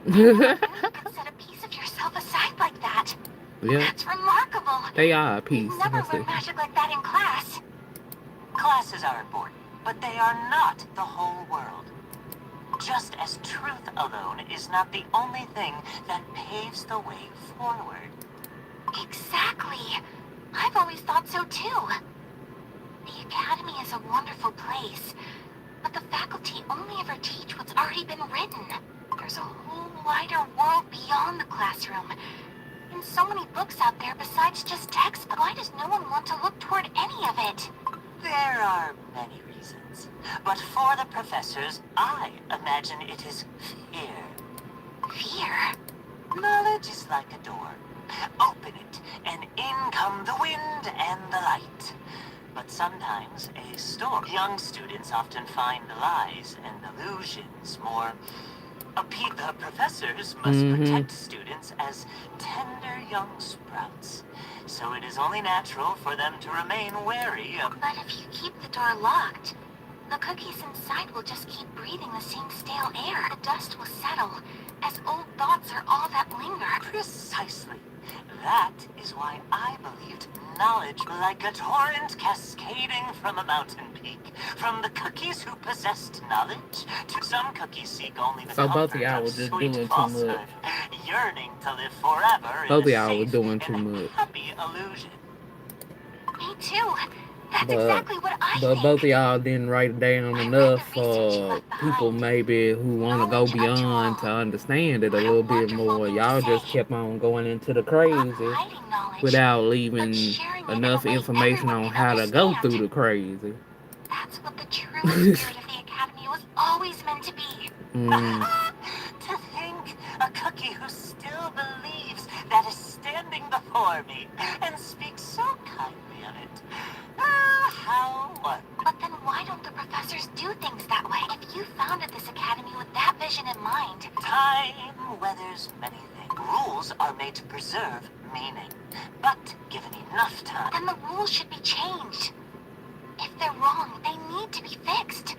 I never knew you could set a piece of yourself aside like that. Yep, That's remarkable. they are a We've piece. never Let's see. learned magic like that in class. Classes are important, but they are not the whole world. Just as truth alone is not the only thing that paves the way forward. Exactly. I've always thought so too. The Academy is a wonderful place, but the faculty only ever teach what's already been written. There's a whole wider world beyond the classroom, and so many books out there besides just textbooks. Why does no one want to look toward any of it? There are many reasons, but for the professors, I imagine it is fear. Fear? Knowledge is like a door. Open it, and in come the wind and the light. But sometimes a storm. Young students often find lies and illusions more appealing. The professors must protect students as tender young sprouts. So it is only natural for them to remain wary of... But if you keep the door locked, the cookies inside will just keep breathing the same stale air. The dust will settle, as old thoughts are all that linger. Precisely. That is why I believed knowledge like a torrent cascading from a mountain peak. From the cookies who possessed knowledge, to some cookies seek only the So both of comfort y'all of was just sweet doing too falsehood, much. yearning to live forever Both of in a y'all was safe doing too and much. happy illusion. Me too. That's But exactly what I but think. both of y'all didn't write it down I read enough the research you for left people behind. maybe who want to go Knowledge beyond to unto all. understand it a What a little bit wonderful more. thing to Y'all just say. kept on going into the Not crazy hiding knowledge, without but leaving sharing it in a enough way information everyone on can how to go through understand. the crazy. That's what the true spirit of the Academy was always meant to be. Mm. To think a cookie who still believes that is standing before me and speaks so kindly of it. How wonderful. But then why don't the professors do things that way? If you founded this academy with that vision in mind, Time weathers many things. Rules are made to preserve meaning, but given enough time. then the rules should be changed. If they're wrong, they need to be fixed.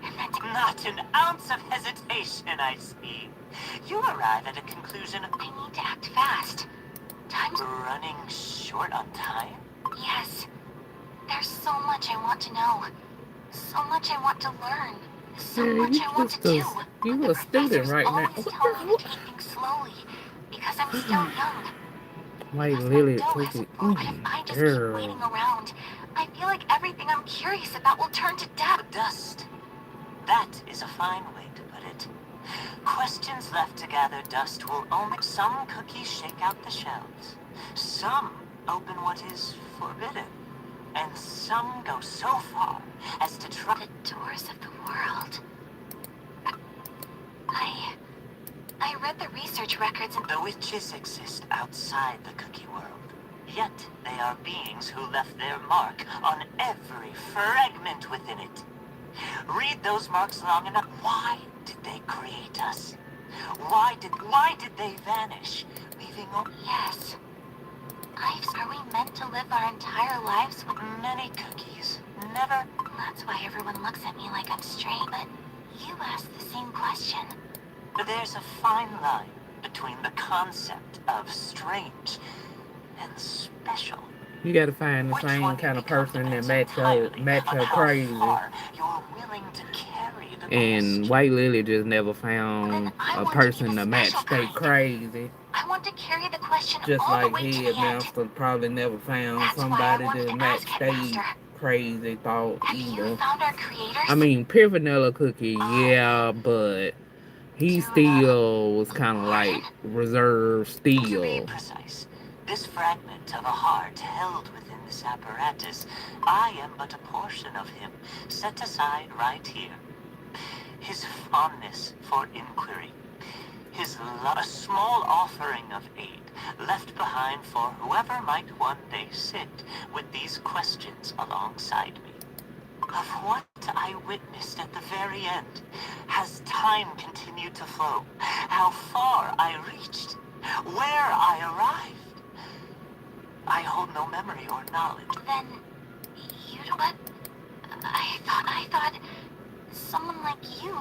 And that's Not an ounce of hesitation, I see. You arrive at a conclusion. I need to act fast. Time's Running short on time? yes. There's so much I want to know. So much I want to learn. So Man, much you I want to just do. you But a the student professors right now. always tell me to take things slowly because I'm still young. White Because Lily my dough cookie. hasn't full, but if I just keep Girl. waiting around, I feel like everything I'm curious about will turn to dust. Dust. That is a fine way to put it. Questions left to gather dust will only... Some cookies shake out the shells. Some open what is forbidden. And some go so far as to try... The doors of the world. I read the research records and The witches exist outside the cookie world. Yet they are beings who left their mark on every fragment within it. Read those marks long enough. Why did they create us? Why did they vanish, leaving yes. Are we meant to live our entire lives with... many cookies? Never. That's why everyone looks at me like I'm strange. But you asked the same question. There's a fine line between the concept of strange and special. You gotta find the Which same one kind you of become person that depends match on her how crazy. far you're willing to carry the And question. White Lily just never Then found I a want to be person the to match special they kind. crazy. I want to carry the question Just all the like way to the end. Headmaster probably never found That's why I somebody wanted to to match ask they Headmaster. crazy thought Have you either. found our creators? I mean, Pure Vanilla Cookie, yeah, but he Do still was kind of pardon? like reserved To be still. precise, this fragment of a heart held within this apparatus, I am but a portion of him, set aside right here. His fondness for inquiry, his love, a small offering of aid, left behind for whoever might one day sit with these questions alongside me. Of what I witnessed at the very end, has time continued to flow, how far I reached, where I arrived. I hold no memory or knowledge. Then you don't... What? I thought Someone like you,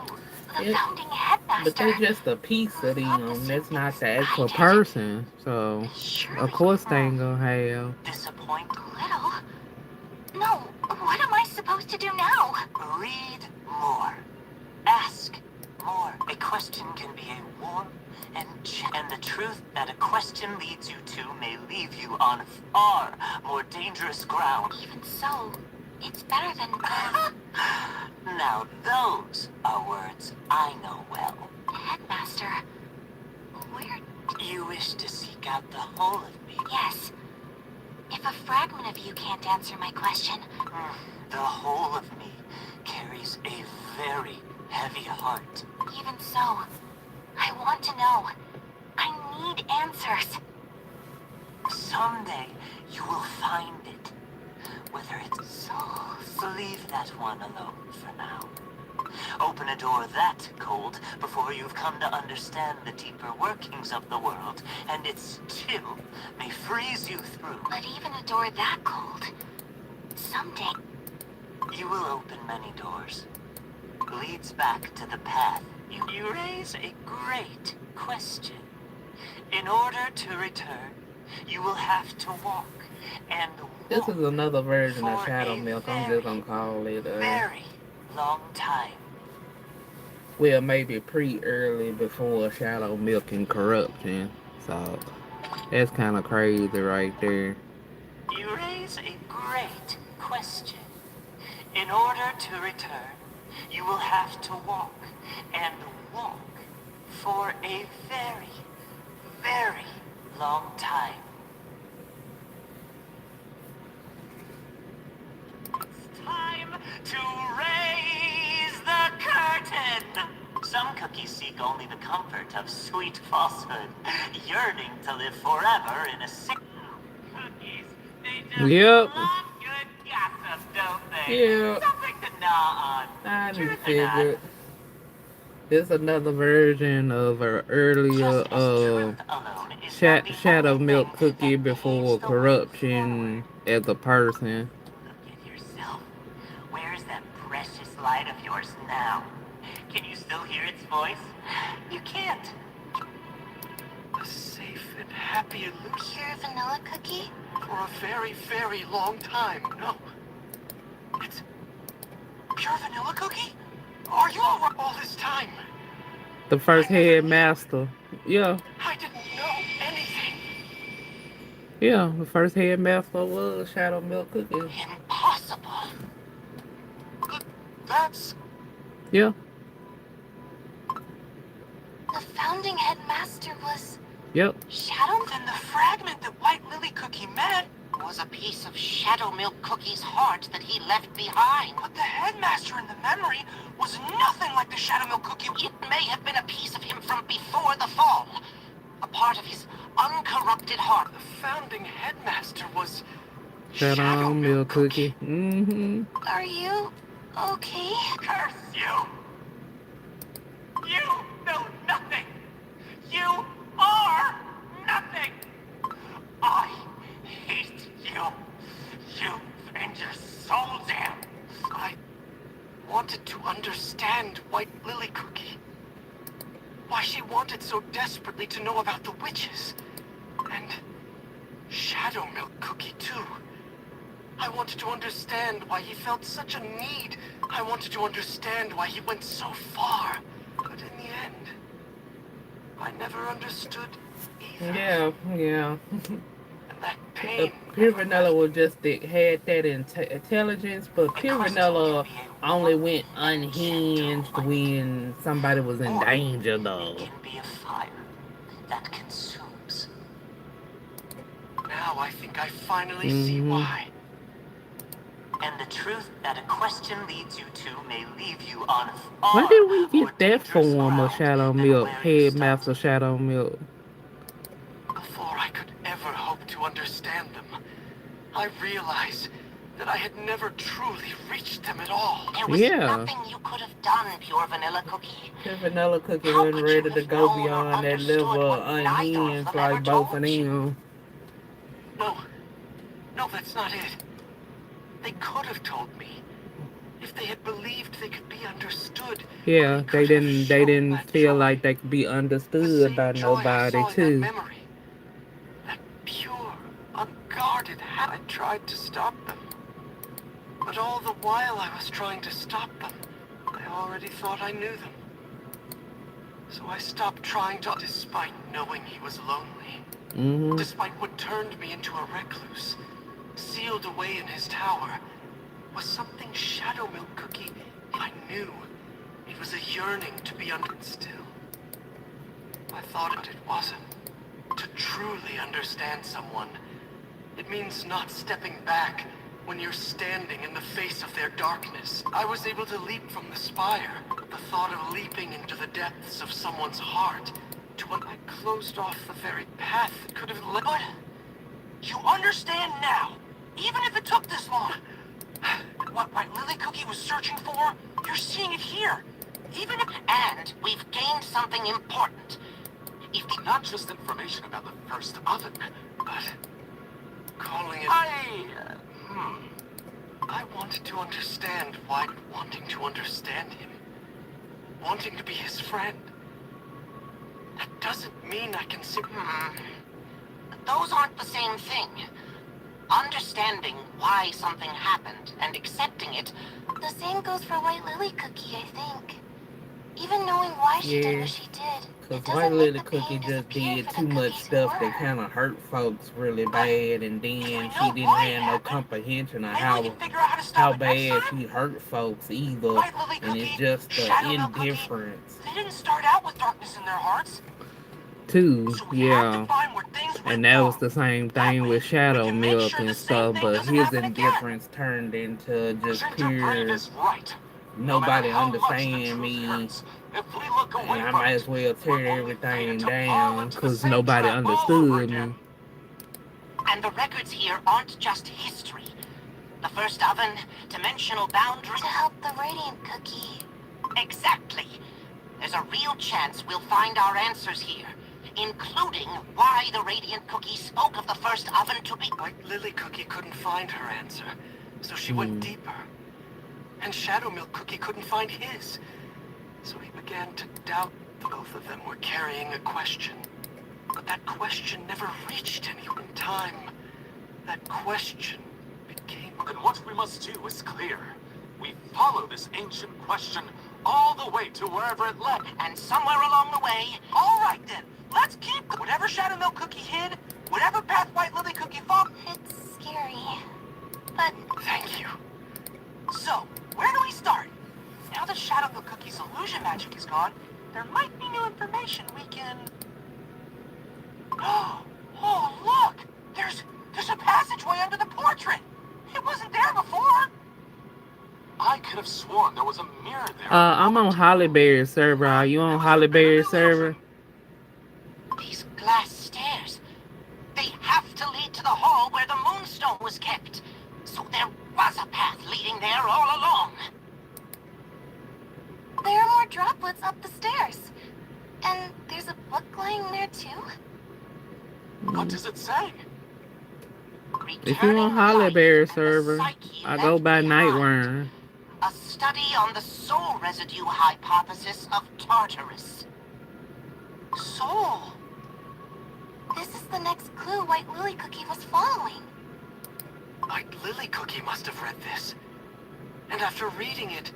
the It, founding but headmaster. they just a piece of Thought the them. same That's not things the I actual did. person. So, of Surely. course, they ain't gonna have. Disappoint? Little? No, what am I supposed to do now? Read more. Ask more. A question can be a warm and the truth that a question leads you to may leave you on far more dangerous ground. Even so, it's better than... Now those are words I know well. Headmaster, where... You wish to seek out the whole of me. Yes. If a fragment of you can't answer my question... The whole of me carries a very heavy heart. Even so, I want to know. I need answers. Someday you will find it. Whether it's souls, leave that one alone for now. Open a door that cold before you've come to understand the deeper workings of the world, and it still may freeze you through. But even a door that cold, someday... You will open many doors. Leads back to the path. You raise a great question. In order to return, you will have to walk and walk. This is another version of for Shadow a Milk. I'm just gonna call it. Very long time. Well, maybe early before Shadow Milk and Corruption. So that's kind of crazy right there. You raise a great question. In order to return, you will have to walk and walk for a very, very long time. It's time to raise the curtain! Some cookies seek only the comfort of sweet falsehood, yearning to live forever in a sick... Cookies, they just Yep. love good gossip, don't they? Yeah. Something to gnaw on. I Truth or not. figured. This is another version of an earlier Just as truth alone is not the Shadow only Milk thing cookie that before paves the way Corruption as a person. Look at yourself. Where's that precious light of yours now? Can you still hear its voice? You can't. A safe and happy illusion Pure vanilla cookie? for a very, very long time. No. It's pure vanilla cookie? Are you all this time? The first headmaster. Yeah. I didn't know anything. Yeah, the first headmaster was Shadow Milk cookie. Impossible. That's... Yeah. The founding headmaster was... Yep. Shadow? Then the fragment that White Lily Cookie met Was a piece of Shadow Milk Cookie's heart that he left behind. But the headmaster in the memory was nothing like the Shadow Milk Cookie. It may have been a piece of him from before the fall. A part of his uncorrupted heart. The founding headmaster was Shadow Milk cookie. Mm-hmm. Are you okay? Curse you! You know nothing! You are nothing! I hate you! You and your soul damn! I wanted to understand White Lily Cookie. Why she wanted so desperately to know about the witches. And Shadow Milk Cookie, too. I wanted to understand why he felt such a need. I wanted to understand why he went so far. But in the end, I never understood either. Yeah. And that pain... Pure Vanilla was just had that intelligence, but Pure Vanilla only went unhinged when somebody was in danger, though. It can be a fire that consumes. Now I think I finally see why. And the truth that a question leads you to may leave you on Why did we more get that dangerous form of ground Shadow than Milk, where you Headmaster started. Shadow Milk? Before I could ever hope to understand them, I realized that I had never truly reached them at all. There was Yeah. nothing you could have done, Pure Vanilla Cookie. Pure Vanilla Cookie How wasn't could you ready to have go known or beyond that understood level what neither of unhinged them like ever both of told you? them. No, that's not it. They could have told me. If they had believed they could be understood, they Yeah, they could have didn't they shown didn't that feel joy. like they could be The understood same by joy I nobody saw in that too. memory. That pure, unguarded I tried to stop them. But all the while I was trying to stop them, I already thought I knew them. So I stopped trying to, despite knowing he was lonely. Mm-hmm. Despite what turned me into a recluse, sealed away in his tower, was something Shadow Milk Cookie I knew. It was a yearning to be under still. I thought it wasn't. To truly understand someone, it means not stepping back when you're standing in the face of their darkness. I was able to leap from the spire, but the thought of leaping into the depths of someone's heart to when I closed off the very path that could have led. But you understand now, even if it took this long. What Lily Cookie was searching for, you're seeing it here. Even if... And we've gained something important. If the... Not just information about the first oven, But calling it... I wanted to understand why wanting to understand him. Wanting to be his friend. That doesn't mean I can see... Those aren't the same thing. Understanding why something happened and accepting it. The same goes for White Lily Cookie, I think. Even knowing why she did Yeah, what she did, cause it White doesn't make Little the Cookie pain just disappear did for too the much cookies who stuff that were. kind of hurt folks really bad, and then we she know didn't why it have no happened, comprehension of maybe we can figure out how to how stop it next bad time? she hurt folks either, White Lily and it's Cookie, just the Shadow Milk Cookie, indifference they didn't start out with darkness in their hearts. too. So we have to Yeah, find where things and went that was wrong. the same That thing way, with we Shadow can make Milk sure the and same stuff, thing but doesn't his happen again. indifference turned into just Ginger Breed pure is right. No matter nobody how much the understand truth me, hurts, if we look and away I from might it, as well we're tear only fated everything to fall down into the because same nobody trap all over understood again. me. And the records here aren't just history. The first oven, dimensional boundary... To help the Radiant Cookie. Exactly. There's a real chance we'll find our answers here, including why the Radiant Cookie spoke of the first oven to be... White Lily Cookie couldn't find her answer, so she went deeper. And Shadow Milk Cookie couldn't find his, so he began to doubt both of them were carrying a question. But that question never reached anyone in time. That question became... Then what we must do is clear. We follow this ancient question all the way to wherever it led. And somewhere along the way... All right then, let's keep... Whatever Shadow Milk Cookie hid, whatever path White Lily Cookie followed... It's scary. But Thank you. So, where do we start? Now that Shadow Milk Cookie's illusion magic is gone, there might be new information we can... Oh, look! There's a passageway under the portrait! It wasn't there before! I could have sworn there was a mirror there. I'm on Hollyberry server. Are you on Hollyberry server? These glass stairs, they have to lead to the hall where the moonstone was kept. So there was a path leading there all along. there are more droplets up the stairs. And there's a book lying there too? What does it say? If you're on Returning Hollyberry life and the server, psyche I go left by behind. Nightworm. A study on the soul residue hypothesis of Tartarus. Soul? This is the next clue White Lily Cookie was following. White Lily Cookie must have read this. And after reading it,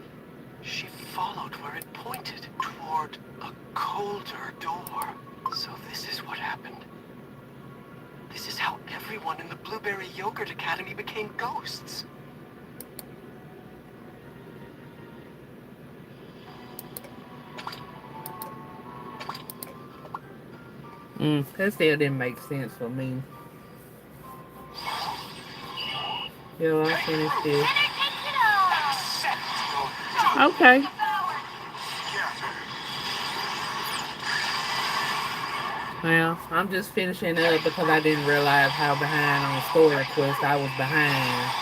she followed where it pointed toward a colder door. So this is what happened. This is how everyone in the Blueberry Yogurt Academy became ghosts. That still didn't make sense for me. Yo, I finished this. Okay. Well, I'm just finishing up because I didn't realize how behind on story quest I was behind.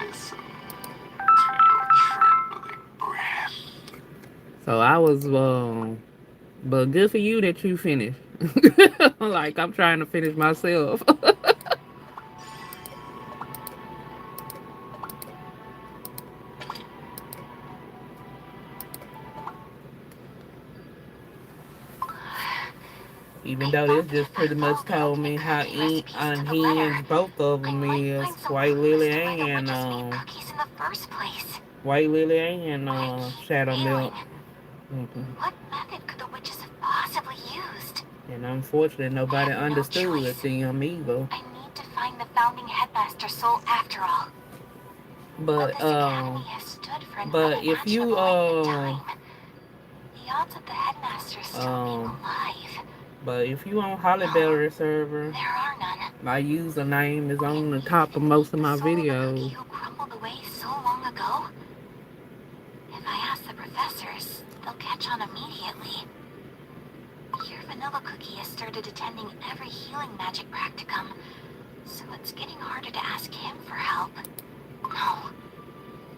Listen to your trembling breath. So I was, but good for you that you finished. Like I'm trying to finish myself. Even I though thought this that just if I pretty much followed the told me ultimate how cookie recipes to the letter, unhinged both of I them might is. find some White clues Lily to why the and witches made cookies in the first place. White Lily and But I keep Shadow failing. Milk. Hmm. What method could the witches have possibly used? And unfortunately, I nobody have no understood choice. them either. I need to find the founding headmaster soul after all. But But this academy has stood for an but if you unimaginable length of time. The odds of the headmaster still being alive, but if you on Hollyberry server, there are none. my username is on the Can top of even most eat of the my soul of a cookie videos. who crumbled away so long ago? If I ask the professors, they'll catch on immediately. Your vanilla cookie has started attending every healing magic practicum, so it's getting harder to ask him for help. No.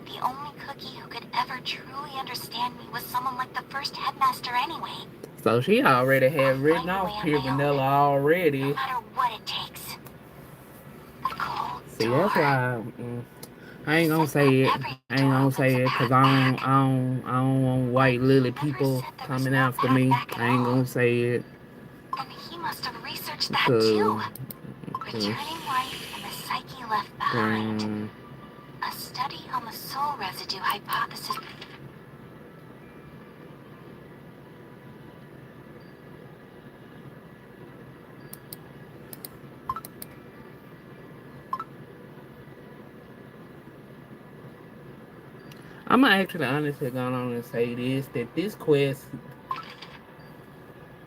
The only cookie who could ever truly understand me was someone like the first headmaster anyway. So she already had written Find a way off on Pure my own, Vanilla no already. matter what it takes. The cold See, door. that's why I ain't gonna say it. I ain't gonna say it because I don't want White Lily people coming after me. I ain't gonna say it Then he must have researched that too. because Returning life and the psyche left behind. A study on the soul residue hypothesis. I'm actually honestly going on and say this that this quest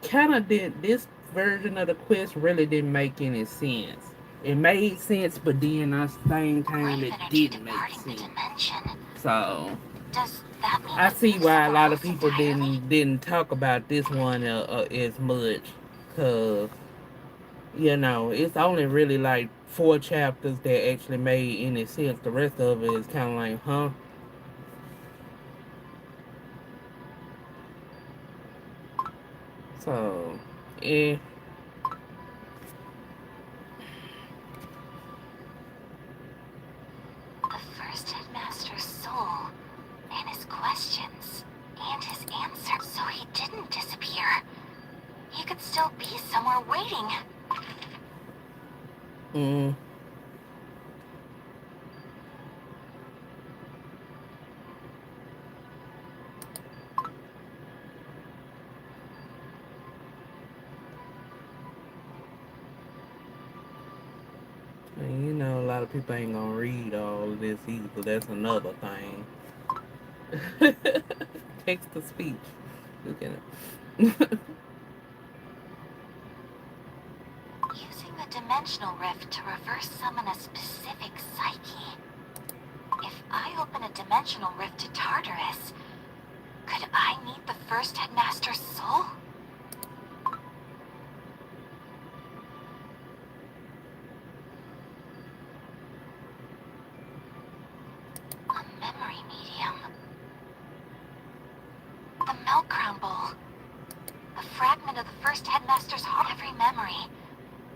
kind of did this version of the quest really didn't make any sense. It made sense, but then at the same time Life it energy didn't make departing the sense. dimension. So Does that mean I it see moved why a somewhere lot of else people entirely? didn't talk about this one as much, cause you know it's only really like 4 chapters that actually made any sense. The rest of it is kind of like, huh? So, eh. The first headmaster's soul, and his questions, and his answers. So he didn't disappear. He could still be somewhere waiting. Mm. And you know, a lot of people ain't gonna read all of this either. That's another thing. Text to speech. Look at it. Using the dimensional rift to reverse summon a specific psyche. If I open a dimensional rift to Tartarus, could I meet the first headmaster's soul? A memory medium. The milk crown bowl. A fragment of the first headmaster's heart. Every memory,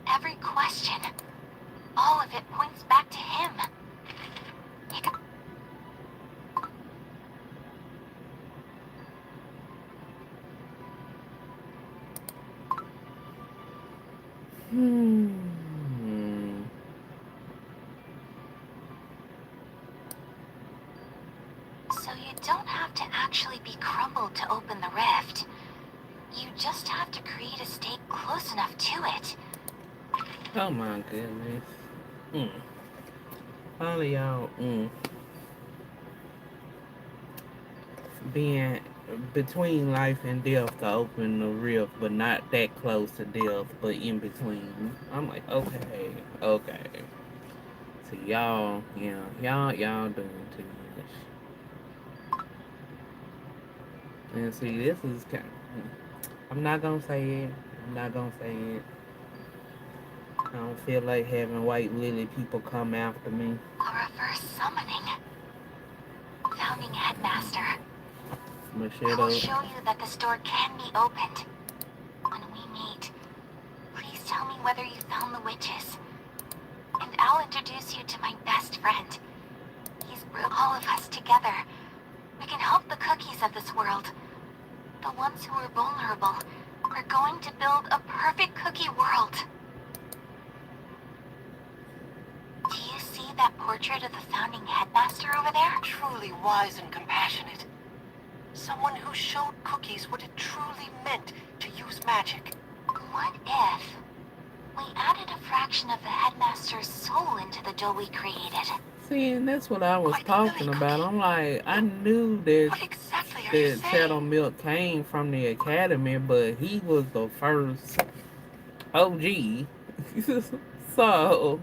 every question, all of it points back to him. He could... Hmm. So you don't have to actually be crumbled to open the rift. You just have to create a state close enough to it. Oh my goodness. Mm. Finally, y'all. Being between life and death to open the rift, but not that close to death, but in between. I'm like, okay, okay. So y'all, y'all doing too much. And see, this is kind. I'm not gonna say it. I'm not gonna say it. I don't feel like having White Lily people come after me. A reverse summoning. Founding headmaster. But I shut will up. show you that this door can be opened. When we meet, please tell me whether you found the witches. And I'll introduce you to my best friend. He's all of us together. We can help the cookies of this world. The ones who are vulnerable, We're going to build a perfect cookie world. Do you see that portrait of the founding headmaster over there? Truly wise and compassionate. Someone who showed Cookies what it truly meant to use magic. What if we added a fraction of the headmaster's soul into the dough we created? See, and that's what I was talking about. I'm like, I knew that What exactly are you that saying? Shadow Milk came from the academy, but he was the first OG. So,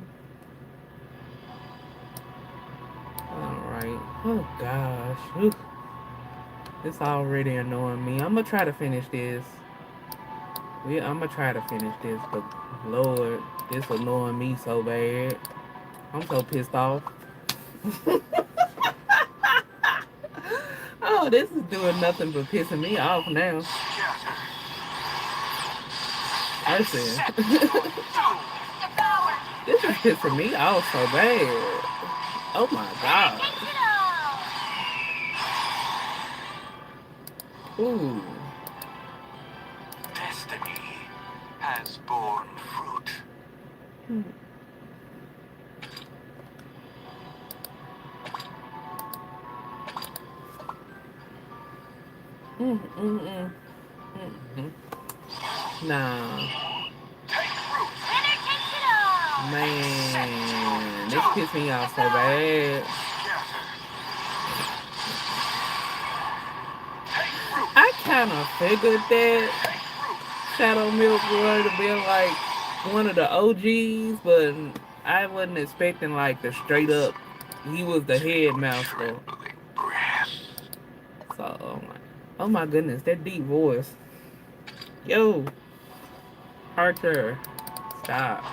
alright. Oh gosh. Whew. It's already annoying me. I'm gonna try to finish this. Yeah, I'm gonna try to finish this, but Lord, this annoying me so bad. I'm so pissed off. Oh, this is doing nothing but pissing me off now. Listen. This is pissing me off so bad. Oh my god. Ooh. Destiny has borne fruit. Hmm. Nah. Man, this pissed me off so bad. I kind of figured that Shadow Milk would have been like one of the OGs, but I wasn't expecting like the straight up. He was the headmaster. So, oh my goodness, that deep voice. Yo, Archer, stop.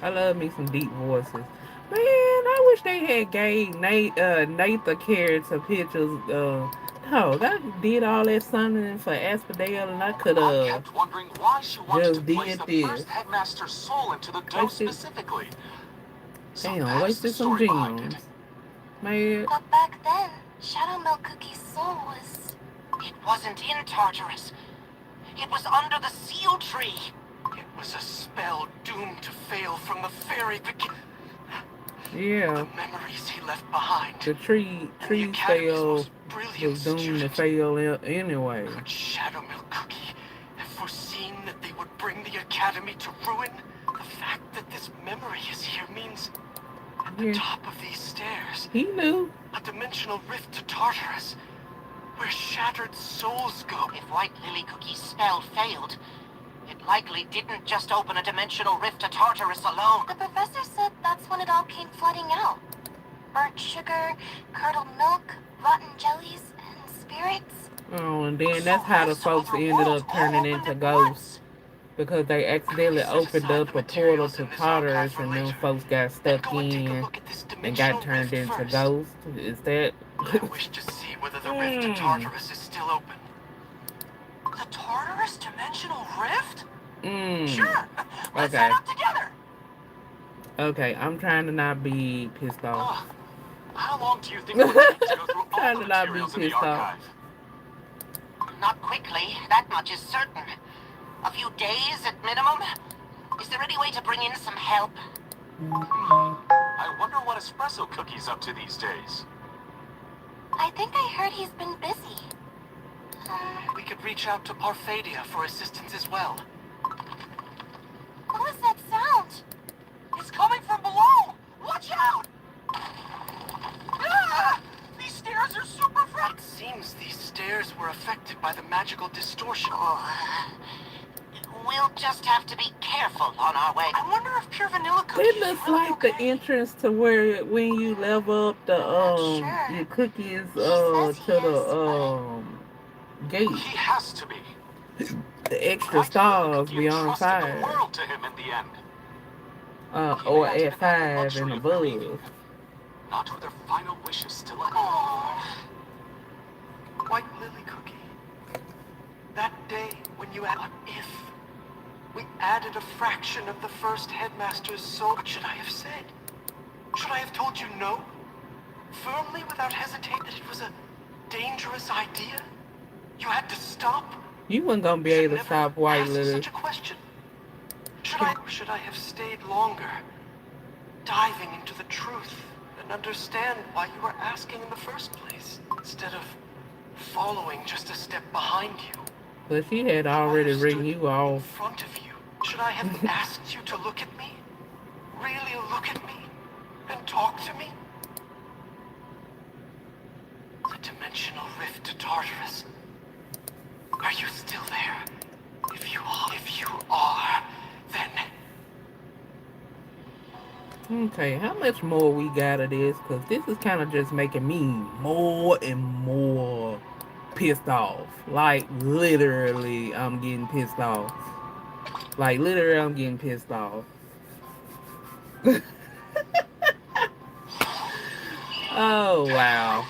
I love me some deep voices. Man, I wish they had gave Nate the character pictures. No, I did all that summoning for Asphodel, and I could I have kept wondering why she wanted to just place did the this. first headmaster's soul into the dough Wasted, specifically. So damn, that's the wasted some story behind it. gems. Man, But back then, Shadow Milk Cookie's soul was... It wasn't in Tartarus. It was under the seal tree. It was a spell doomed to fail from the very beginning. yeah, The memories he left behind. the tree And the Academy's fail most brilliant was doomed to student. fail anyway. Could Shadow Milk Cookie have foreseen that they would bring the Academy to ruin? The fact that this memory is here means at the Yeah. top of these stairs, He knew. a dimensional rift to Tartarus, where shattered souls go. If White Lily Cookie's spell failed, it likely didn't just open a dimensional rift to Tartarus alone. The professor said that's when it all came flooding out. Burnt sugar, curdled milk, rotten jellies, and spirits. Oh, and then that's how the folks ended up turning into ghosts. Because they accidentally opened up a portal to Tartarus and then folks got stuck in and got turned into ghosts. Is that? I wish to see whether the rift to Tartarus is still open. The Tartarus dimensional rift? Sure, let's Okay. head up together. Okay, I'm trying to not be pissed off. How long do you think it would take to go through all Trying the to not be materials in the pissed off. archive? Not quickly, that much is certain. A few days at minimum. Is there any way to bring in some help? I wonder what Espresso Cookie's up to these days. I think I heard he's been busy. We could reach out to Parfadia for assistance as well. What was that sound? It's coming from below! Watch out! Ah! These stairs are super flat! It seems these stairs were affected by the magical distortion. We'll just have to be careful on our way. I wonder if Pure Vanilla Cookie It is looks really like okay. the entrance to where when you level up the Sure. your cookies says he to is, the gate. He has to be. The extra White stars Cookie beyond entrusted the 5. world to him in the end. Or He at had 5 the luxury and of grieving, above. not with their final wishes still at White Lily Cookie. That day when you added if we added a fraction of the first headmaster's soul, what should I have said? Should I have told you no? Firmly, without hesitating, that it was a dangerous idea? You had to stop? You wasn't gonna be You should able to never stop White ask Lily. such a question. Should I have stayed longer? Diving into the truth and understand why you were asking in the first place, instead of following just a step behind you. But she had You already written understood you in off. front of you. Should I have asked you to look at me? Really look at me? And talk to me? The dimensional rift to Tartarus. Are you still there? If you are, then... Okay, how much more we got of this? Because this is kind of just making me more and more pissed off. Like, literally, I'm getting pissed off. Like, literally, I'm getting pissed off. Oh, wow.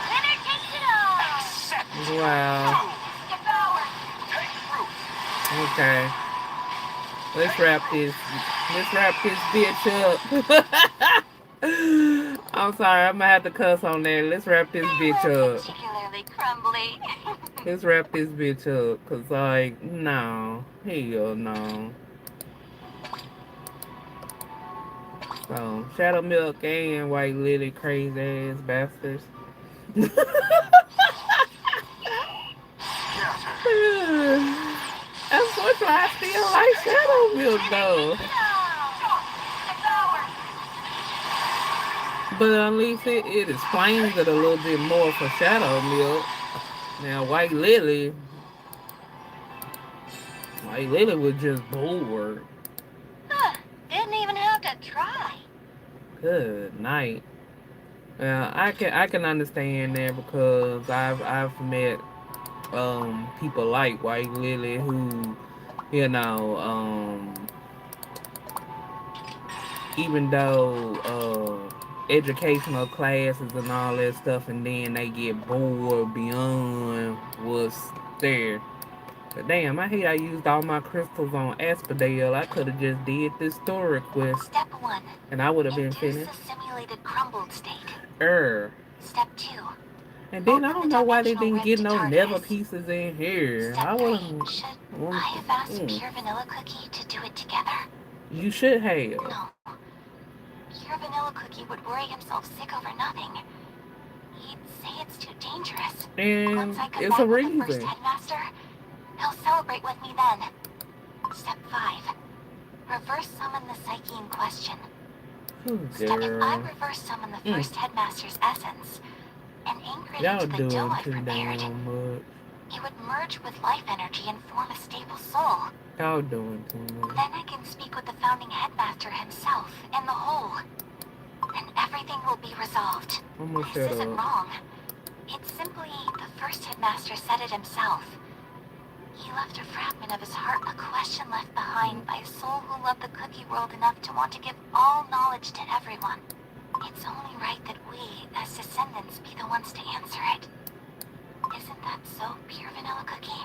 Winner takes it all! Accept! Wow. Devour! Take root! Okay. Let's wrap this bitch up. I'm sorry, I'm gonna have to cuss on that. Let's wrap this They bitch were up. particularly crumbly. Let's wrap this bitch up. Cause like, no. Hell no. So, Shadow Milk and White Lily crazy ass bastards. Unfortunately, I still like Shadow Milk though. But at least it explains it a little bit more for Shadow Milk. Now, White Lily was just bored. Huh, didn't even have to try. Good night. I can understand that because I've met people like White Lily who, you know, even though educational classes and all that stuff, and then they get bored beyond what's there. But damn, I hate I used all my crystals on Asphodel. I could have just did this story quest, Step 1. and I would have been Induce finished. the simulated crumbled state. Step 2. And then I Open don't the know why they dimensional didn't rift get to no nether Tartarus. pieces in here. Step I 3. would Should have. I have asked Pure Vanilla Cookie to do it together? You should have. No. Pure Vanilla Cookie would worry himself sick over nothing. He'd say it's too dangerous. And Once I come it's back a with the first reason. headmaster, he'll celebrate with me then. Step 5. Reverse summon the psyche in question. Oh, If I girl. reverse summon the first headmaster's essence and anchor it Y'all into the dough doing I've too prepared, damn much. it would merge with life energy and form a stable soul. Y'all doing too much. Then I can speak with the founding headmaster himself and the whole. And everything will be resolved. I'm gonna This shut isn't up. wrong. It's simply the first headmaster said it himself. He left a fragment of his heart, a question left behind by a soul who loved the cookie world enough to want to give all knowledge to everyone. It's only right that we, as descendants, be the ones to answer it. Isn't that so, Pure Vanilla Cookie?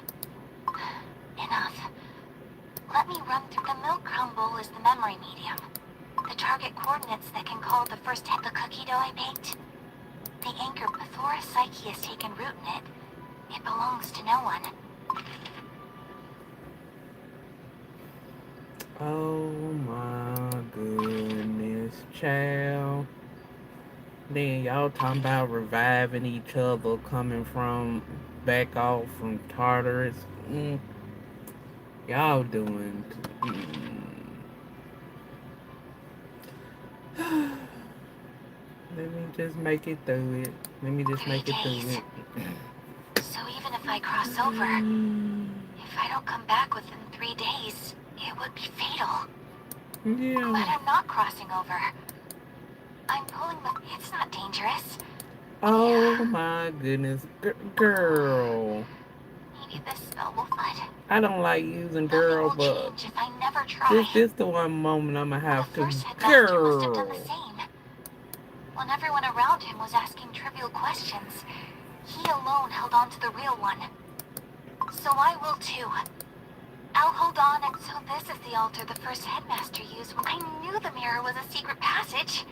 Enough. Let me run through the milk crumble as the memory medium. The target coordinates that can call the first head the cookie dough I baked. The anchor Bathora's psyche has taken root in it. It belongs to no one. Oh my goodness, child. Then y'all talking about reviving each other coming from back off from Tartarus. Y'all doing. Let me just make it through it. Let me just make it through it. So even if I cross over, if I don't come back within 3 days, it would be fatal. Yeah. But I'm not crossing over. I'm pulling the... It's not dangerous. Oh my goodness. Girl. Maybe this spell will flood. I don't like using Nothing girl, will but change if I never try. this the one moment I'm gonna have The to. first headmaster must have done Girl. the same. When everyone around him was asking trivial questions, he alone held on to the real one. So I will too. I'll hold on, and so this is the altar the first headmaster used when I knew the mirror was a secret passage.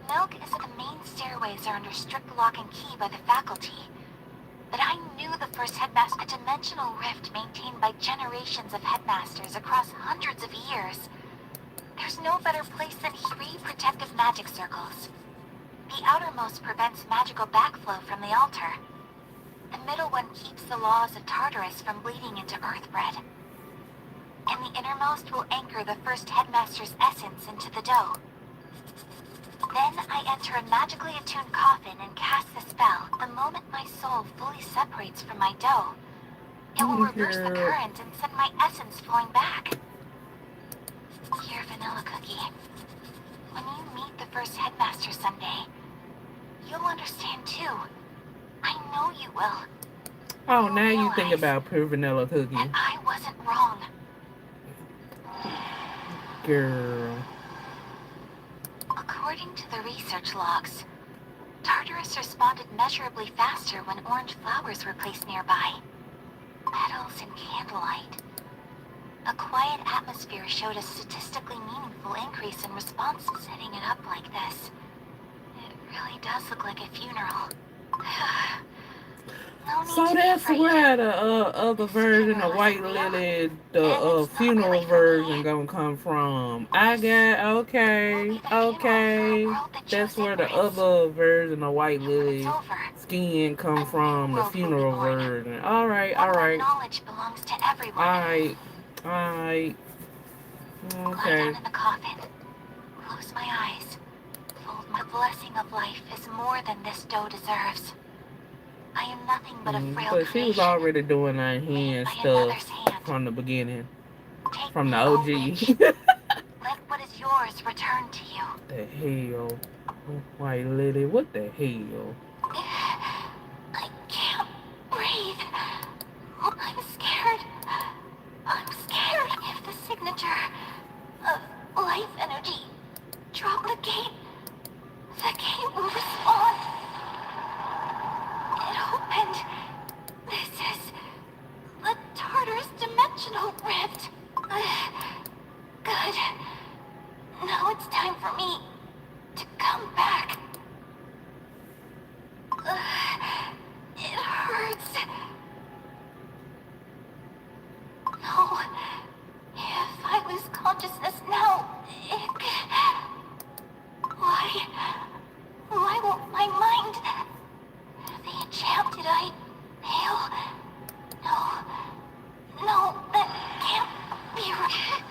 Milk is that the main stairways are under strict lock and key by the faculty. But I knew the first headmaster, a dimensional rift maintained by generations of headmasters across hundreds of years. There's no better place than 3 protective magic circles. The outermost prevents magical backflow from the altar. The middle one keeps the laws of Tartarus from bleeding into Earthbread. And the innermost will anchor the first headmaster's essence into the dough. Then I enter a magically attuned coffin and cast the spell. The moment my soul fully separates from my dough, it will reverse the current and send my essence flowing back. Dear Vanilla Cookie, when you meet the first headmaster someday, you'll understand too. I know you will. Oh, now you think about pure vanilla cookie. And I wasn't wrong. Girl. According to the research logs, Tartarus responded measurably faster when orange flowers were placed nearby. Petals and candlelight. A quiet atmosphere showed a statistically meaningful increase in response. Setting it up like this, it really does look like a funeral. No need So to be that's afraid. where the other version of White Lily, the funeral version, gonna come from. I got okay. That's where the other version of White Lily skin come from, the funeral version. All right. Knowledge belongs to everyone. Alright. Lie Okay. down in the coffin. Close my eyes. Fold the blessing of life is more than this dough deserves. I am nothing but a frail But she was creation, already doing that hand made by another's stuff hand. from the beginning. Take From the me, O OG. witch. Let what is yours return to you. The hell? White Lily, what the hell? I can't breathe. I'm scared. I'm scared. If the signature of life energy drop the gate will respond. It opened. This is the Tartarus dimensional rift. Good. Now it's time for me to come back. It hurts. No. If I lose consciousness now, Why won't my mind... The enchant, did I... Hail? No, that can't be right.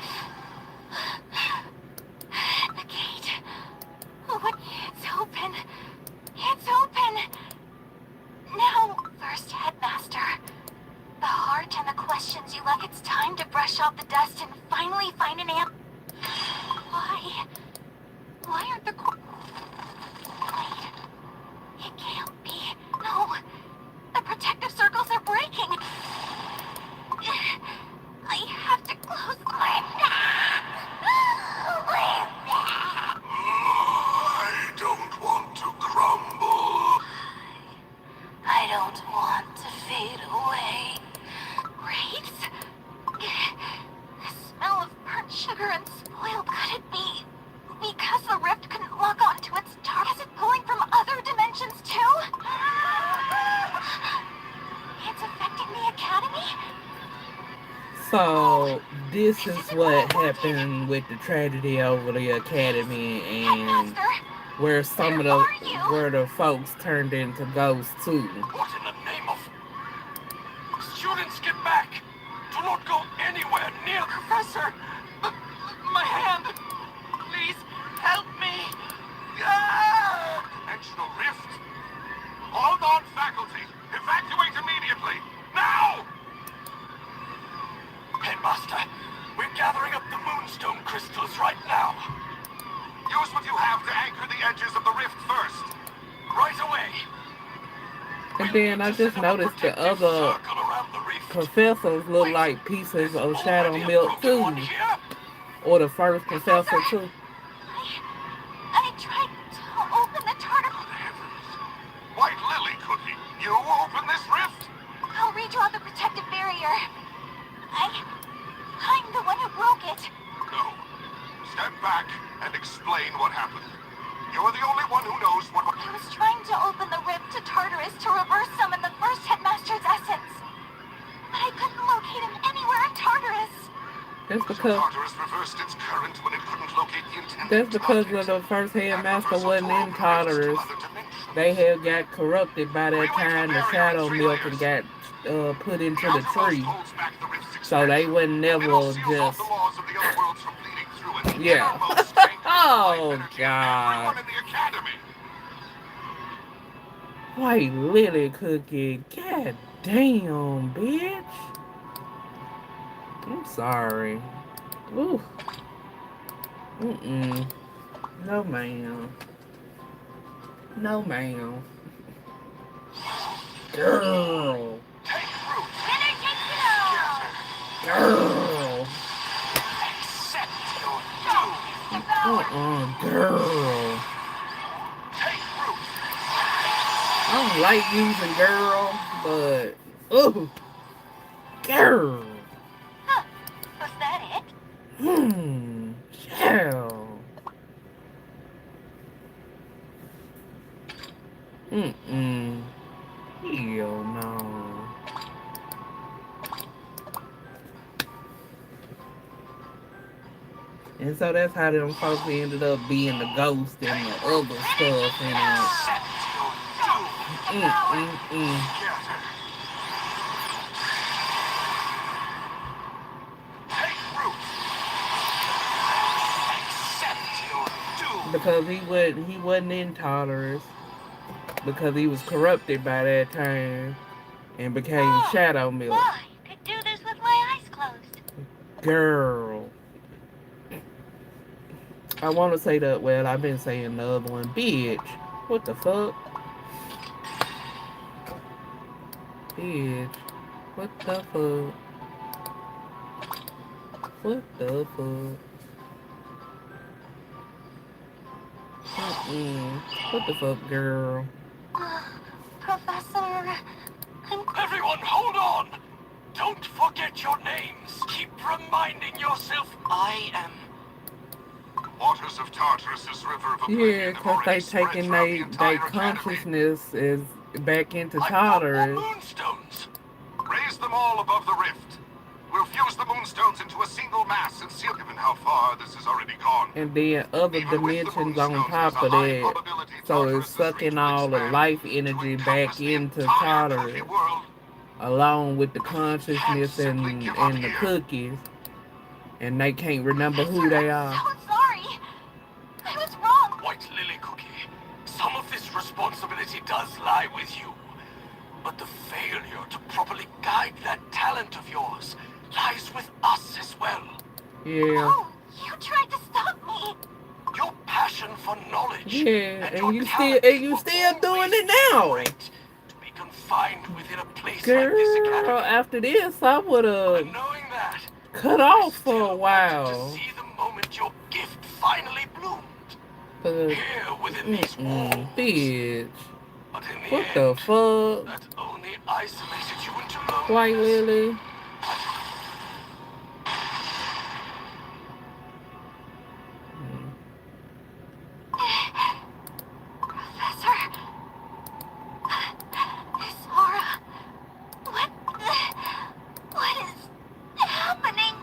The gate. What? It's open. It's open. Now, first headmaster. The heart and the questions you left. It's time to brush off the dust and finally find an answer. Why aren't the... Wait. It can't be. No. The protective circles are breaking. I have to close my... I don't want to crumble. I don't want to fade away. Wraiths? The smell of burnt sugar and spoiled. Could it be because the rift couldn't lock onto its target? Is it pulling from other dimensions too? It's affecting the academy? So this is what happened with the tragedy over the academy, and where some of the folks turned into ghosts too. What in the name of... Students, get back! Do not go anywhere near... Professor! My hand! Please, help me! Ah! Dimensional rift? Hold on, faculty! Evacuate immediately! Now! Headmaster, we're gathering up the moonstone crystals right now. Use what you have to anchor the edges of the rift first. Right away. And then I just noticed the other professors look like pieces of Shadow Milk too. Or the first professor too. I tried to open the Tartarus. White Lily Cookie, you open this rift? I'll redraw the protective barrier. I'm the one who broke it. No. Step back and explain what happened. You're the only That's So because Tartarus reversed its current when it couldn't locate the intended that's because target. of the first That headmaster reversal wasn't tore in open rifts to Tartarus. other dimensions. They had got corrupted by We that went for time. The barrier in shadow 3 milk and layers. got put The into the outermost tree. holds back the rift's So they expansion. would The middle never seals off just the laws of the other worlds from bleeding through, and the yeah. innermost anchors the life Oh energy of God. everyone in the academy. White Lily Cookie. God damn, bitch. I'm sorry. Ooh. Mm-mm. No ma'am. No ma'am. Girl. Take root. Winner takes it all! Girl. Accept your doom. Girl. Take root. I don't like using girl, but ooh, girl. Huh. Was that it? Hell. Mm-mm. Hell no. And so that's how them folks ended up being the ghost and the other Winner stuff takes it and Accept your doom. mm-mm-mm. Together. Take root. Accept your doom. Because he wasn't in Tartarus. Because he was corrupted by that time and became Oh, shadow milk. I could do this with my eyes closed. Girl. I want to say that, well, I've been saying the other one. Bitch. What the fuck? Bitch. What the fuck? What the fuck? Mm-mm. What the fuck, girl? Professor, I'm... Everyone, hold on. Don't forget your names. Keep reminding yourself I am. Waters of Tartarus' river of Yeah, oblivion have because already they spread taking throughout the they entire academy. consciousness is back into I've got more Tartarus. moonstones. Raise them all above the rift. We'll fuse the moonstones into a single mass and seal. Given how far this has already gone. And then other Even with the dimensions on moonstones, top there's a of high that. probability So it's Tartarus' reach sucking will all the expand life to energy encompass back the into entire Tartarus. cookie world. Along with the Can't consciousness simply give up and the here. cookies. And they can't remember who Professor, they I'm are. so sorry. I was wrong. White Lily Cookie, some of this responsibility does lie with you. But the failure to properly guide that talent of yours lies with us as well. Yeah. No, you tried to stop me. Your passion for knowledge Yeah, and and your you talent still were doing always it too now. great to be confined within a place like this Girl, academy. after this, I would have And knowing that, cut I off for still a wanted to while. see the moment your gift finally bloomed. But, Here within these walls. bitch. But in the What end, the fuck? that only isolated you into White loneliness. Lily? Professor, Miss Aura, what is happening?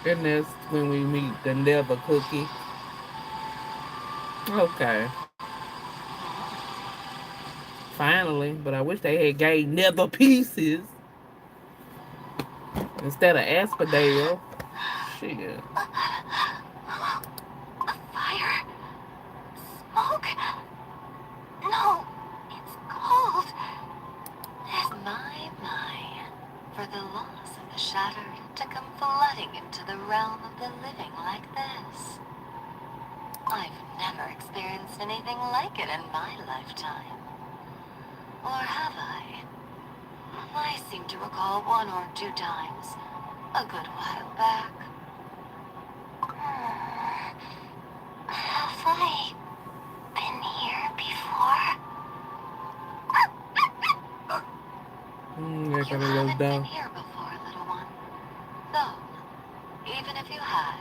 And that's when we meet the Never Cookie. Okay. Finally, but I wish they had gave Nether pieces instead of Asphodel. Shit. Fire? Smoke? No, it's cold. My. For the loss of the shattered to come flooding into the realm of the living like this. I've never experienced anything like it in my lifetime. Or have I? I seem to recall one or two times, a good while back. Have I been here before? They're You gonna go haven't been down. here before, little one. Though, Even if you had,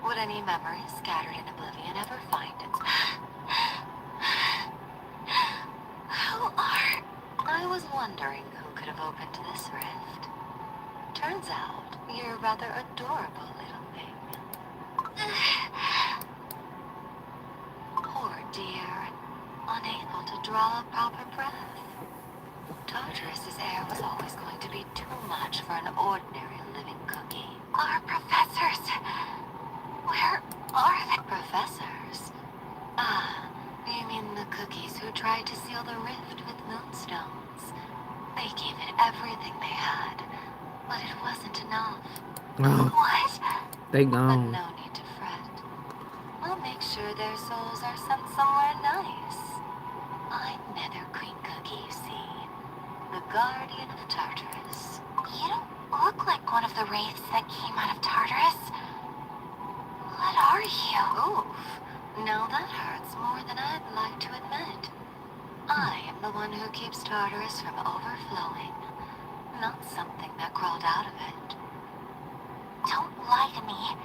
would any memories scattered in oblivion ever find its... Who are... I was wondering who could have opened this rift. Turns out, you're a rather adorable little thing. Poor dear, unable to draw a proper breath. Tartarus's air was always going to be too much for an ordinary living cookie. Our professors... Where are they? Professors? Ah, you mean the cookies who tried to seal the rift with moonstones? They gave it everything they had, but it wasn't enough. Oh, What? they But gone. no need to fret. We'll make sure their souls are sent somewhere nice. I'm Nether Queen Cookie, you see. The guardian of Tartarus. You don't look like one of the wraiths that came out of Tartarus. What are you? Oof. Now that hurts more than I'd like to admit. I am the one who keeps Tartarus from overflowing, not something that crawled out of it. Don't lie to me.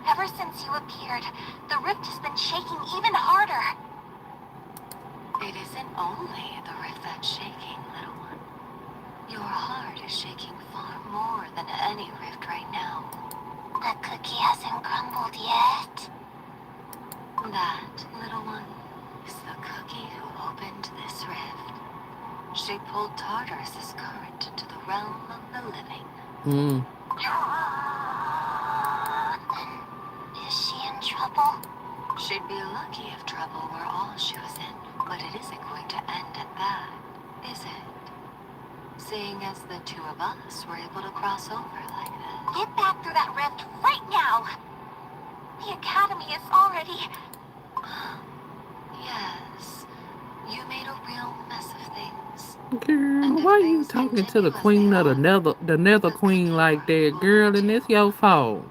Ever since you appeared, the rift has been shaking even harder. It isn't only the rift that's shaking, little one. Your heart is shaking far more than any rift right now. The cookie hasn't crumbled yet. That, little one, is the cookie who opened this rift. She pulled Tartarus's current into the realm of the living. Hmm. Is she in trouble? She'd be lucky if trouble were all she was in, but it isn't going to end at that, is it? Seeing as the two of us were able to cross over like this. Get back through that rift right now! The Academy is already... Yes, you made a real mess of things. Girl, why you talking to the queen of the nether queen like that? Girl, and it's your fault.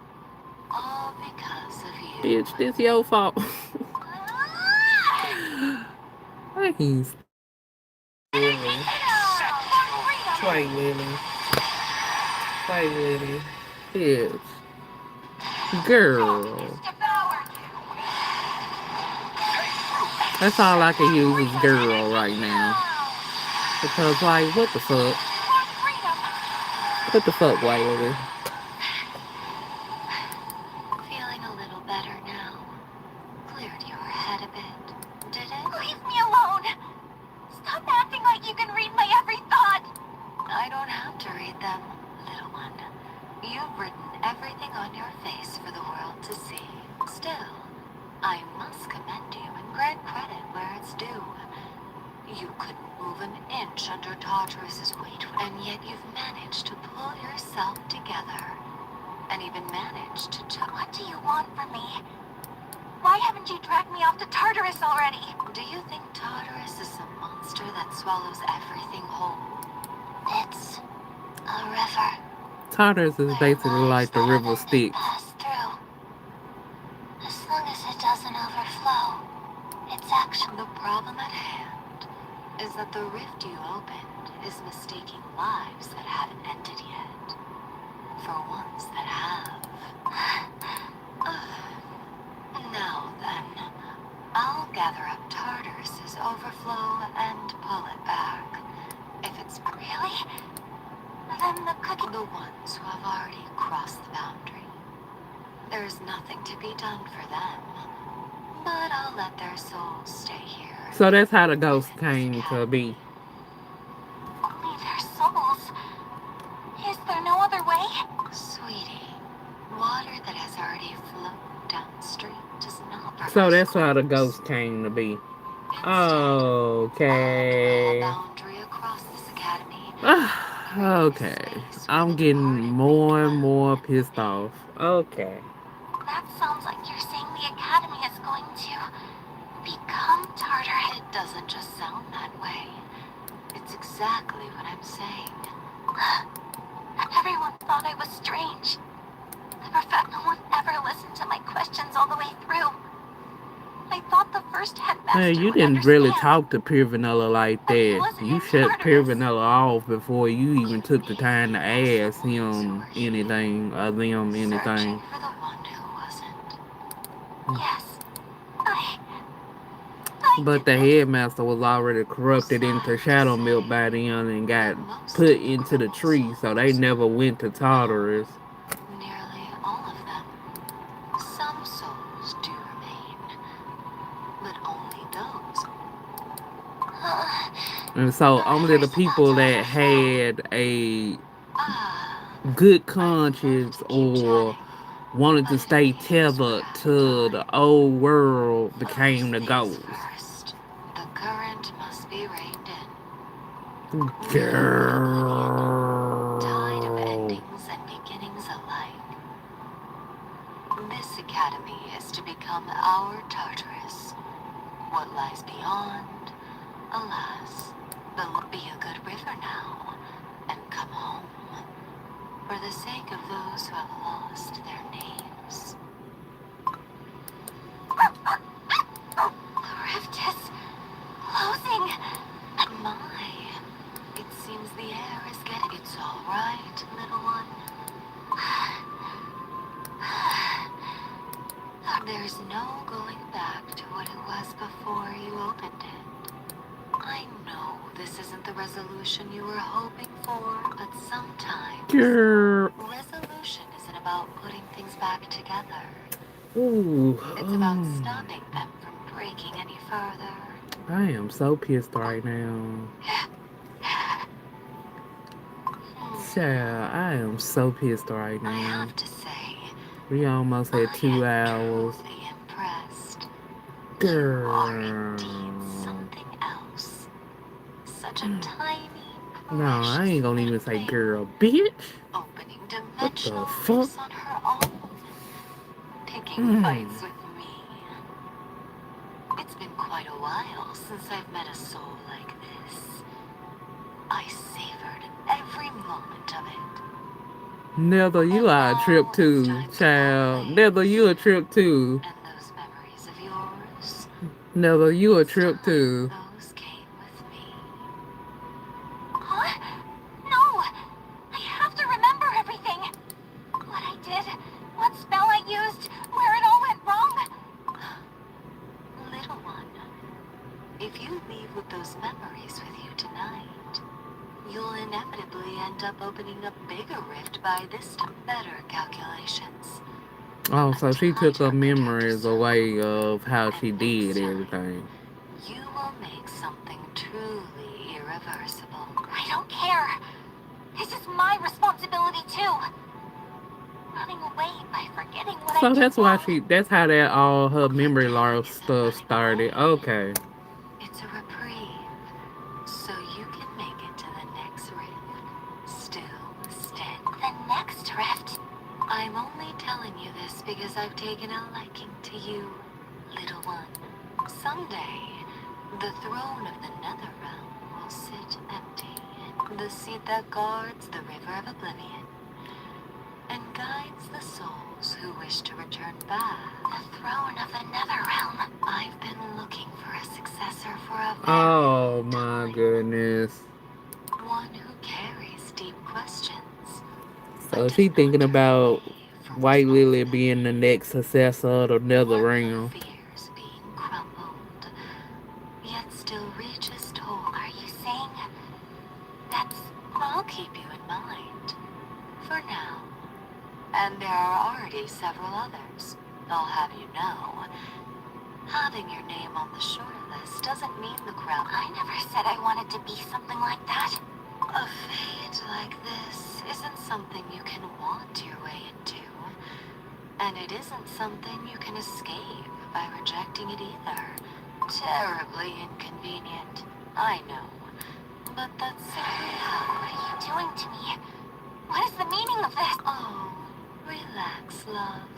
All because of you. Bitch, this your fault. I ain't Lily. Play Lily. Play Lily. Bitch. Girl. That's all I can use is girl right now. Because, like, what the fuck? What the fuck, Lily? Feeling a little better now. Cleared your head a bit, did it? Leave me alone! Stop acting like you can read my every thought! I don't have to read them, little one. You've written everything on your face for the world to see. Still, I must commend you and grant credit where it's due. You couldn't move an inch under Tartarus's weight, and yet you've managed to pull yourself together. And even managed to... What do you want from me? Why haven't you dragged me off to Tartarus already? Do you think Tartarus is some monster that swallows everything whole? It's a river. Tartarus is basically like the river Styx. Pass through. As long as it doesn't overflow, it's actually the problem at hand. Is that the rift you opened is mistaking lives that haven't ended yet for ones that have. Now then, I'll gather up Tartarus's overflow and pull it back. If it's really, then the cookie, the ones who have already crossed the boundary. There's nothing to be done for them, but I'll let their souls stay here. So that's how the ghost came to be. Only their souls? Is there no other way? Sweetie, water that has already flowed downstream does not... So that's how the ghost came to be. Okay. Boundary across this academy. Okay. I'm getting more and more pissed off. Okay. That sounds like you're saying the academy is going to become Tartarus. It doesn't just sound that way. It's exactly what I'm saying. Everyone thought I was strange. No one ever listened to my questions all the way through. I thought the first head Man, headmaster you would didn't really understand. talk to Pure Vanilla like But he that. wasn't You in shut part of Pure this. Vanilla off before you even took the time to ask Who him were here, anything or them searching anything. for the one who wasn't. Yes, I But did the this. headmaster was already corrupted into Sad to Shadow Milk say, by then and got but most put of the into the criminal tree, so they souls, never went to Tartarus. nearly all of them, some souls do remain, but only those. And so The only the rivers about people to that overflow. had a Ah, good I'd love conscience to keep or chatting, wanted but to it stay appears we're tethered out of to the time. old world became First the things ghost. first, the current must be reined in. We're on Oblivion, tide of Girl. endings and beginnings alike. This academy is to become our Tartarus. What lies beyond, alas, will be a good river now, and come home, for the sake of those who have lost their names. The rift is closing. My, it seems the air is getting... It's all right, little one. There's no going back to what it was before you opened it. I know this isn't the resolution you were hoping for, but sometimes Girl. resolution isn't about putting things back together. Ooh. It's about stopping them from breaking any further. I am so pissed right now. Child, I am so pissed right I now. have to say, We almost had I 2 am hours. truly impressed. You are indeed Girl. something else. Such a tiny, No, I precious ain't gonna little even say thing, girl, bitch. opening What the dimensional fuck? rifts on her own, picking Mm. fights with me. It's been quite a while since I've met a soul like this. I savored every moment of it. Nether, you And are a trip now it's too, time to part child. Nether, you ways. a trip too. And those memories of yours, Nether, you a it's trip time too. those came with me. Huh? No! I have to remember everything. What I did, what spell I used, where it all went wrong. Little one, if you leave with those memories with you tonight, you'll inevitably end up opening a bigger rift by this time. Better calculations. Oh, A so she took her tighter protective memories circle. away of how And she next did time, everything. you will make something truly irreversible. I don't care. This is my responsibility too. Running away by forgetting what I So did that's why wrong. she, that's how that all her memory Forgetting loss isn't stuff running away. started. Okay. It's a reprieve, so you can make it to the next rift. Still standing. The next rift. I'm only telling you this because I've taken a liking to you, little one. Someday, the throne of the Nether Realm will sit empty. The seat that guards the River of Oblivion and guides the souls who wish to return back. The throne of the Netherrealm. I've been looking for a successor for a very Oh long my time. goodness. One who carries deep questions, but So does she not thinking turn away about from White Lily being the responsibility. next successor of the Nether One who Realm. fears being crumbled, yet still reaches toward. Are you saying that's... I'll keep you in mind. For now. And there are already several others. I'll have you know. Having your name on the short list doesn't mean the crown. I never said I wanted to be something like that. A fate like this isn't something you can want your way into. And it isn't something you can escape by rejecting it either. Terribly inconvenient, I know. But that's simply how... What are you doing to me? What is the meaning of this? Oh, relax, love.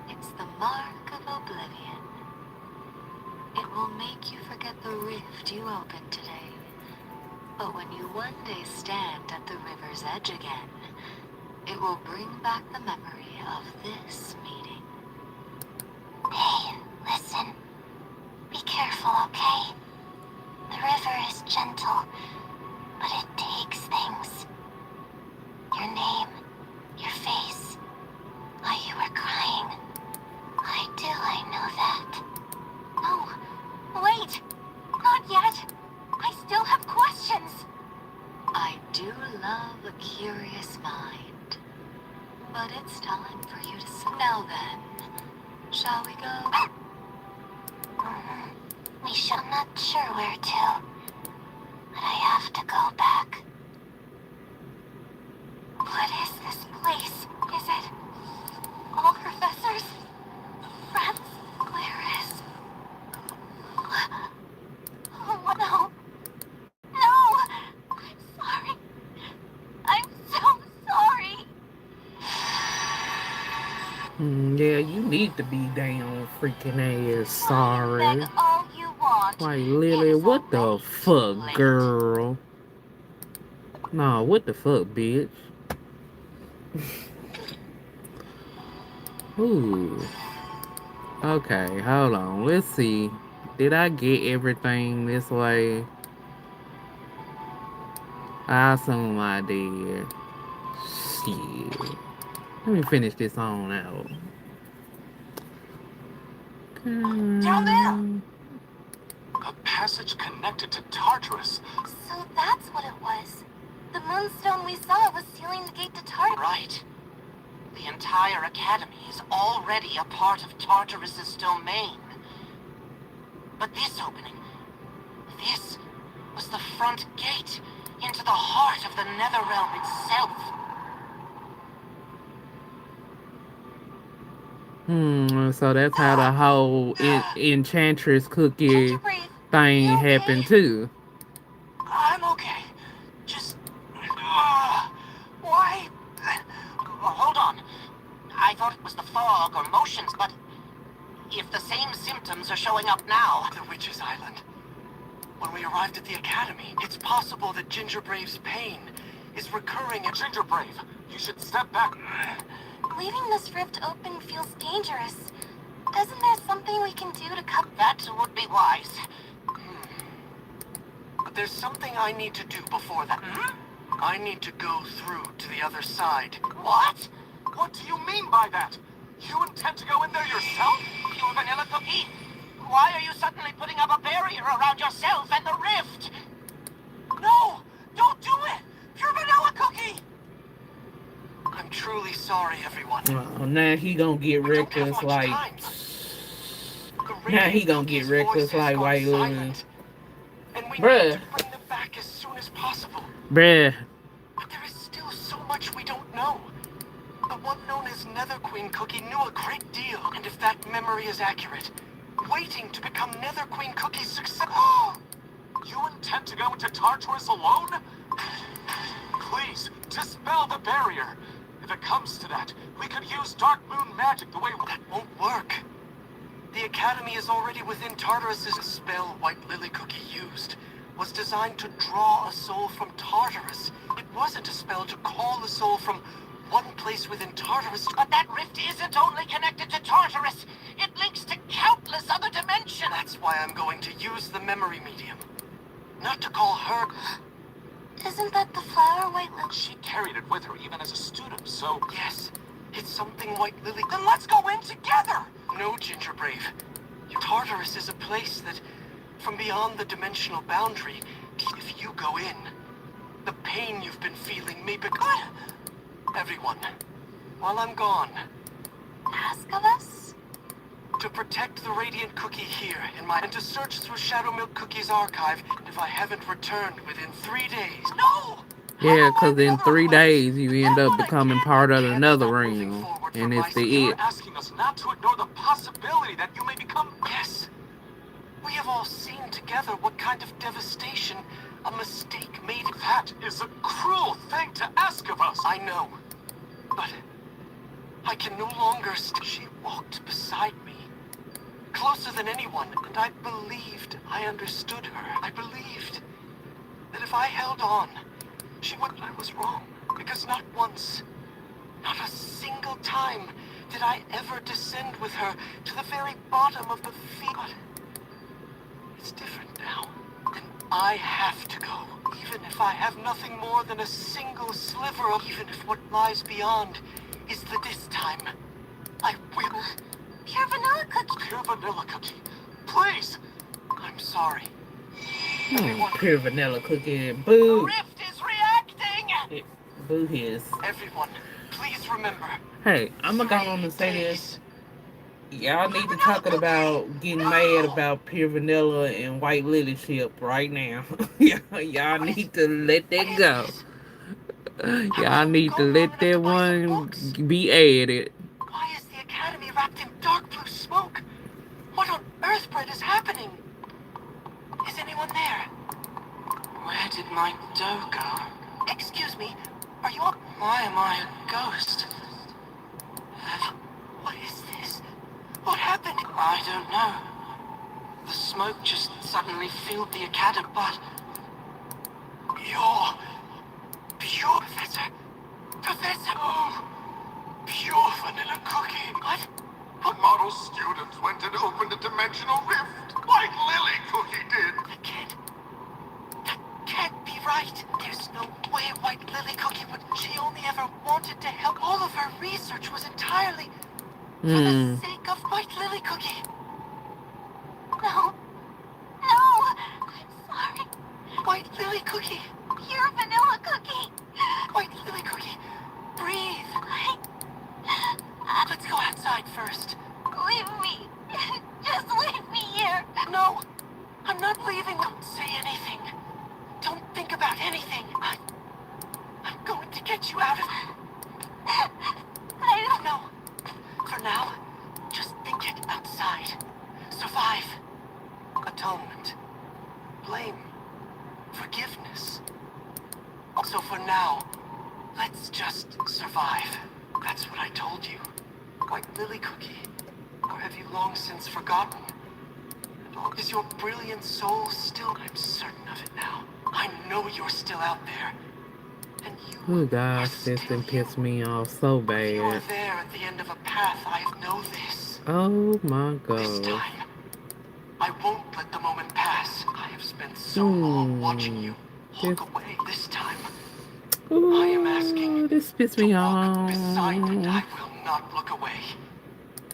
It's the mark of Oblivion. It will make you forget the rift you opened today. But when you one day stand at the river's edge again, it will bring back the memory of this meeting. Hey, listen. Be careful. careful, okay? The river is gentle, but it takes things. Your name, your face, why you were crying. I know that. No, wait! Not yet! I still have questions! I do love a curious mind. But it's time for you to sit. Now then, shall we go? We should. I'm not sure where to, but I have to go back. What is this place? Is it all professors? Friends? Clarice? Oh no! No! I'm sorry. I'm so sorry. Yeah, you need to be damn freaking ass sorry. Beg all you want. Like, It Lily, is what the already fuck, too late. girl? Nah, what the fuck, bitch? Ooh. Okay, hold on. Let's see. Did I get everything this way? I assume I did. Shit. Let me finish this on out. Down there! A passage connected to Tartarus. So that's what it was. The moonstone we saw was sealing the gate to Tartarus. Right. The entire academy is already a part of Tartarus's domain. But this opening, this was the front gate into the heart of the Netherrealm itself. So that's how the whole Enchantress cookie Gingerbread, thing you okay? happened too. I'm okay. Just... why? Hold on. I thought it was the fog or motions, but if the same symptoms are showing up now... The Witch's Island. When we arrived at the academy, it's possible that Gingerbrave's pain is recurring at Gingerbrave, you should step back. Leaving this rift open feels dangerous. Isn't there something we can do to cut That would be wise. But there's something I need to do before that. I need to go through to the other side. What? What do you mean by that? You intend to go in there yourself? You vanilla cookie? Why are you suddenly putting up a barrier around yourself and the rift? No! Don't do it! You're vanilla cookie! I'm truly sorry, everyone. Oh, now he gonna get We don't have reckless much like. time. The Now he Radiant gonna get Cookie's reckless voice has like gone White Lily. silent, and we Bruh. need to bring them back as soon as possible. Bruh. But there is still so much we don't know. The one known as Nether Queen Cookie knew a great deal, and if that memory is accurate, waiting to become Nether Queen Cookie's success. You intend to go into Tartarus alone? Please, dispel the barrier. If it comes to that, we could use Dark Moon magic the way That won't work. The Academy is already within Tartarus's spell White Lily Cookie used was designed to draw a soul from Tartarus. It wasn't a spell to call a soul from one place within Tartarus. But that rift isn't only connected to Tartarus. It links to countless other dimensions. That's why I'm going to use the memory medium. Not to call her... Isn't that the flower White Lily? she carried it with her even as a student, so... Yes, it's something White Lily... Then let's go in together! No, Gingerbrave. Tartarus is a place that, from beyond the dimensional boundary, if you go in, the pain you've been feeling may become... Everyone, while I'm gone, Ask of us? to protect the Radiant Cookie here in my... and to search through Shadow Milk Cookie's archive, and if I haven't returned within 3 days... No! Yeah, because in 3 days you end up But I becoming can't- part of can't another stop moving ring. forward And for it's my the You're it. asking us not to ignore the possibility that you may become... Yes. We have all seen together what kind of devastation a mistake made. That is a cruel thing to ask of us. I know. But I can no longer She walked beside me. Closer than anyone, and I believed I understood her. I believed that if I held on, she would... I was wrong. Because not once, not a single time, did I ever descend with her to the very bottom of the feet. It's different now. Then I have to go. Even if I have nothing more than a single sliver of... Even if what lies beyond is the this time. I will. Pure vanilla cookie. Pure vanilla cookie. Please! I'm sorry. Pure vanilla cookie. The Boo. rift is reacting! Boo his. Everyone, please remember. Hey, I'm gonna go on and say this. Y'all need to talk about getting mad about pure vanilla and white lily ship right now. Y'all need to let that go. Y'all need to let that one be added. Why is the Academy wrapped in dark blue smoke? What on earth, Brett, is happening? Is anyone there? Where did my dough go? Excuse me, are you all... Why am I a ghost? What is this? What happened? I don't know. The smoke just suddenly filled the Academy, but... You're... Pure Professor... Professor... Oh... Pure vanilla cookie. What? The model students went and opened a dimensional rift. Like Lily Cookie did. That can't be right. There's no way White Lily Cookie would... She only ever wanted to help. All of her research was entirely for the sake of White Lily Cookie. No. No. I'm sorry. White Lily Cookie. Pure vanilla cookie. White Lily Cookie. Breathe. Let's go outside first. Leave me. Just leave me here. No. I'm not leaving. Don't say anything. Don't think about anything. I'm going to get you out of... I don't... No. For now, just think it outside. Survive. Atonement. Blame. Forgiveness. So for now, let's just survive. That's what I told you. White Lily Cookie. Or have you long since forgotten? Is your brilliant soul still... I'm certain of it now. I know you're still out there. And you Oh are gosh, this still thing pissed you. me off so You are bad. there at the end of a path. I know this. Oh my This gosh. time, I won't let the moment pass. I have spent so long watching you walk away. This time, I am asking This pissed to me walk beside it. I off. will not look away.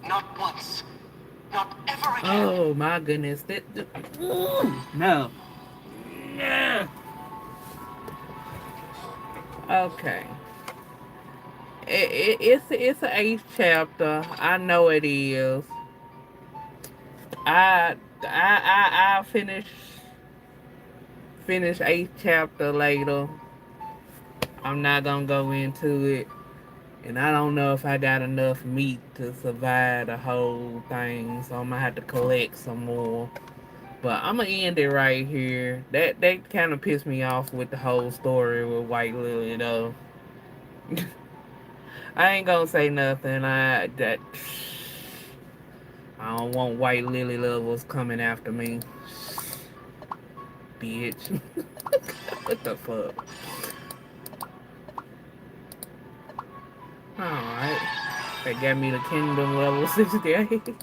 Not once. Not ever again. Oh my goodness. No. Yeah. Okay. It's an eighth chapter. I know it is. I'll finish eighth chapter later. I'm not gonna go into it. And I don't know if I got enough meat to survive the whole thing, so I'm gonna have to collect some more. But I'm gonna end it right here. That kind of pissed me off with the whole story with White Lily, though. I ain't gonna say nothing. I don't want White Lily lovers coming after me, bitch. What the fuck? Alright. They got me the Kingdom level 68.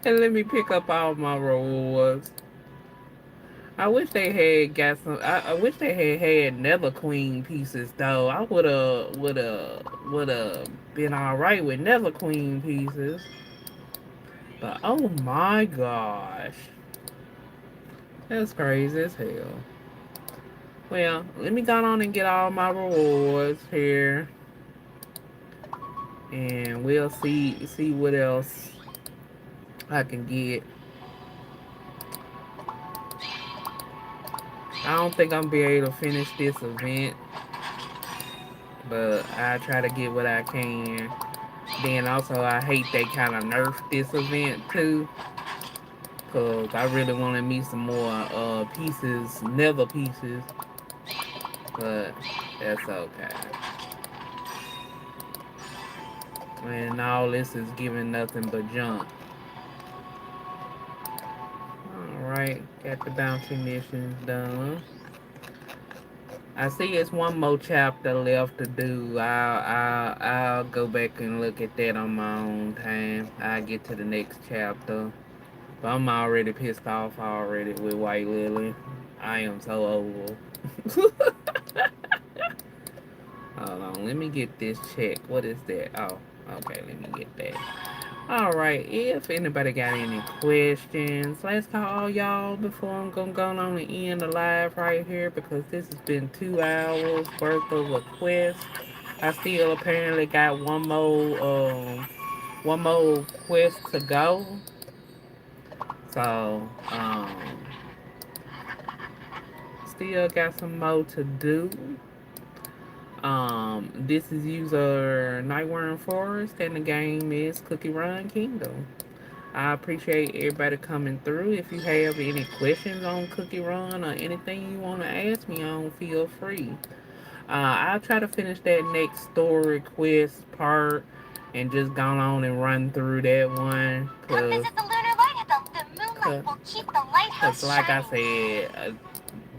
And let me pick up all my rewards. I wish they had got some. I wish they had Nether Queen pieces though. I would have been all right with Nether Queen pieces. But oh my gosh, that's crazy as hell. Well, let me go on and get all my rewards here, and we'll see what else I can get. I don't think I'm be able to finish this event, but I try to get what I can. Then also, I hate they kind of nerfed this event too, cause I really wanted me some more pieces, nether pieces, but that's okay. And all this is giving nothing but junk. Alright, got the bounty missions done. I see it's one more chapter left to do. I'll go back and look at that on my own time. I'll get to the next chapter. But I'm already pissed off already with White Lily. I am so over. Hold on, let me get this check. What is that? Oh, okay, let me get that. Alright, if anybody got any questions, let's call y'all before I'm gonna go on and end the live right here because this has been 2 hours worth of a quest. I still apparently got one more quest to go. So, still got some more to do. This is user Nightworm Forest, and the game is Cookirun Kingdom. I appreciate everybody coming through. If you have any questions on Cookirun or anything you want to ask me on, feel free. I'll try to finish that next story quest part and just go on and run through that one, Come visit the lunar lighthouse. The moonlight cause, will keep the lighthouse like I shining. said,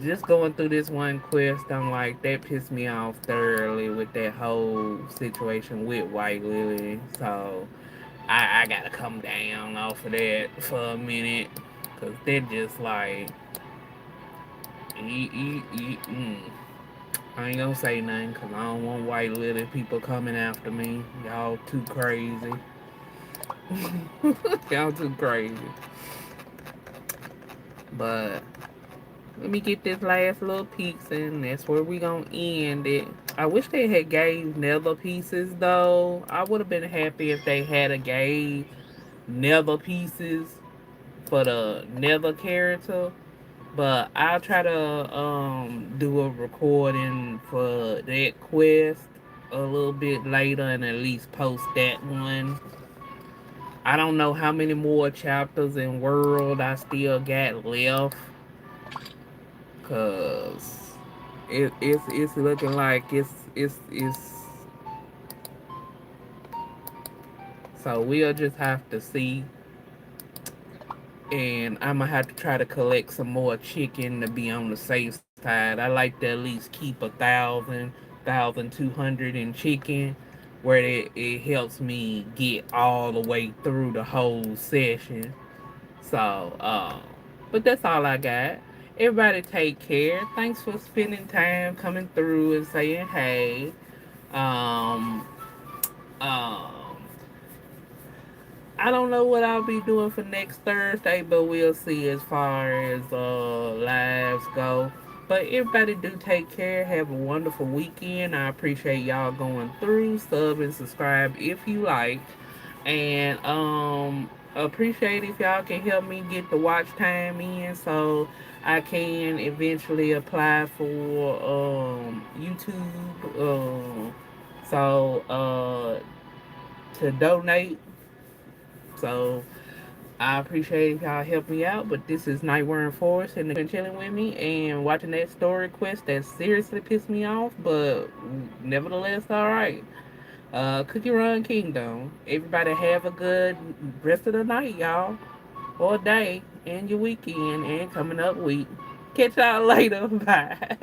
just going through this one quest, I'm like, that pissed me off thoroughly with that whole situation with White Lily. So I gotta come down off of that for a minute. Cause they're just like, I ain't gonna say nothing cause I don't want White Lily people coming after me. Y'all too crazy. Y'all too crazy. But let me get this last little piece and that's where we gonna end it. I wish they had gave nether pieces though. I would have been happy if they had a gave nether pieces for the nether character. But I'll try to do a recording for that quest a little bit later and at least post that one. I don't know how many more chapters in world I still got left. Cause it's looking like it's so we'll just have to see, and I'm gonna have to try to collect some more chicken to be on the safe side. I like to at least keep 1,200 in chicken, where it helps me get all the way through the whole session. So, but that's all I got. Everybody take care. Thanks for spending time coming through and saying hey. Um, um, I don't know what I'll be doing for next Thursday, but we'll see as far as lives go. But everybody do take care. Have a wonderful weekend. I appreciate y'all going through. Sub and subscribe if you like. And appreciate if y'all can help me get the watch time in so I can eventually apply for YouTube. So to donate. So I appreciate if y'all help me out, but this is Nightworm Force and been chilling with me and watching that story quest that seriously pissed me off, but nevertheless, alright. Cookirun Kingdom. Everybody have a good rest of the night, y'all. Or day, and your weekend, and coming up week. Catch y'all later. Bye.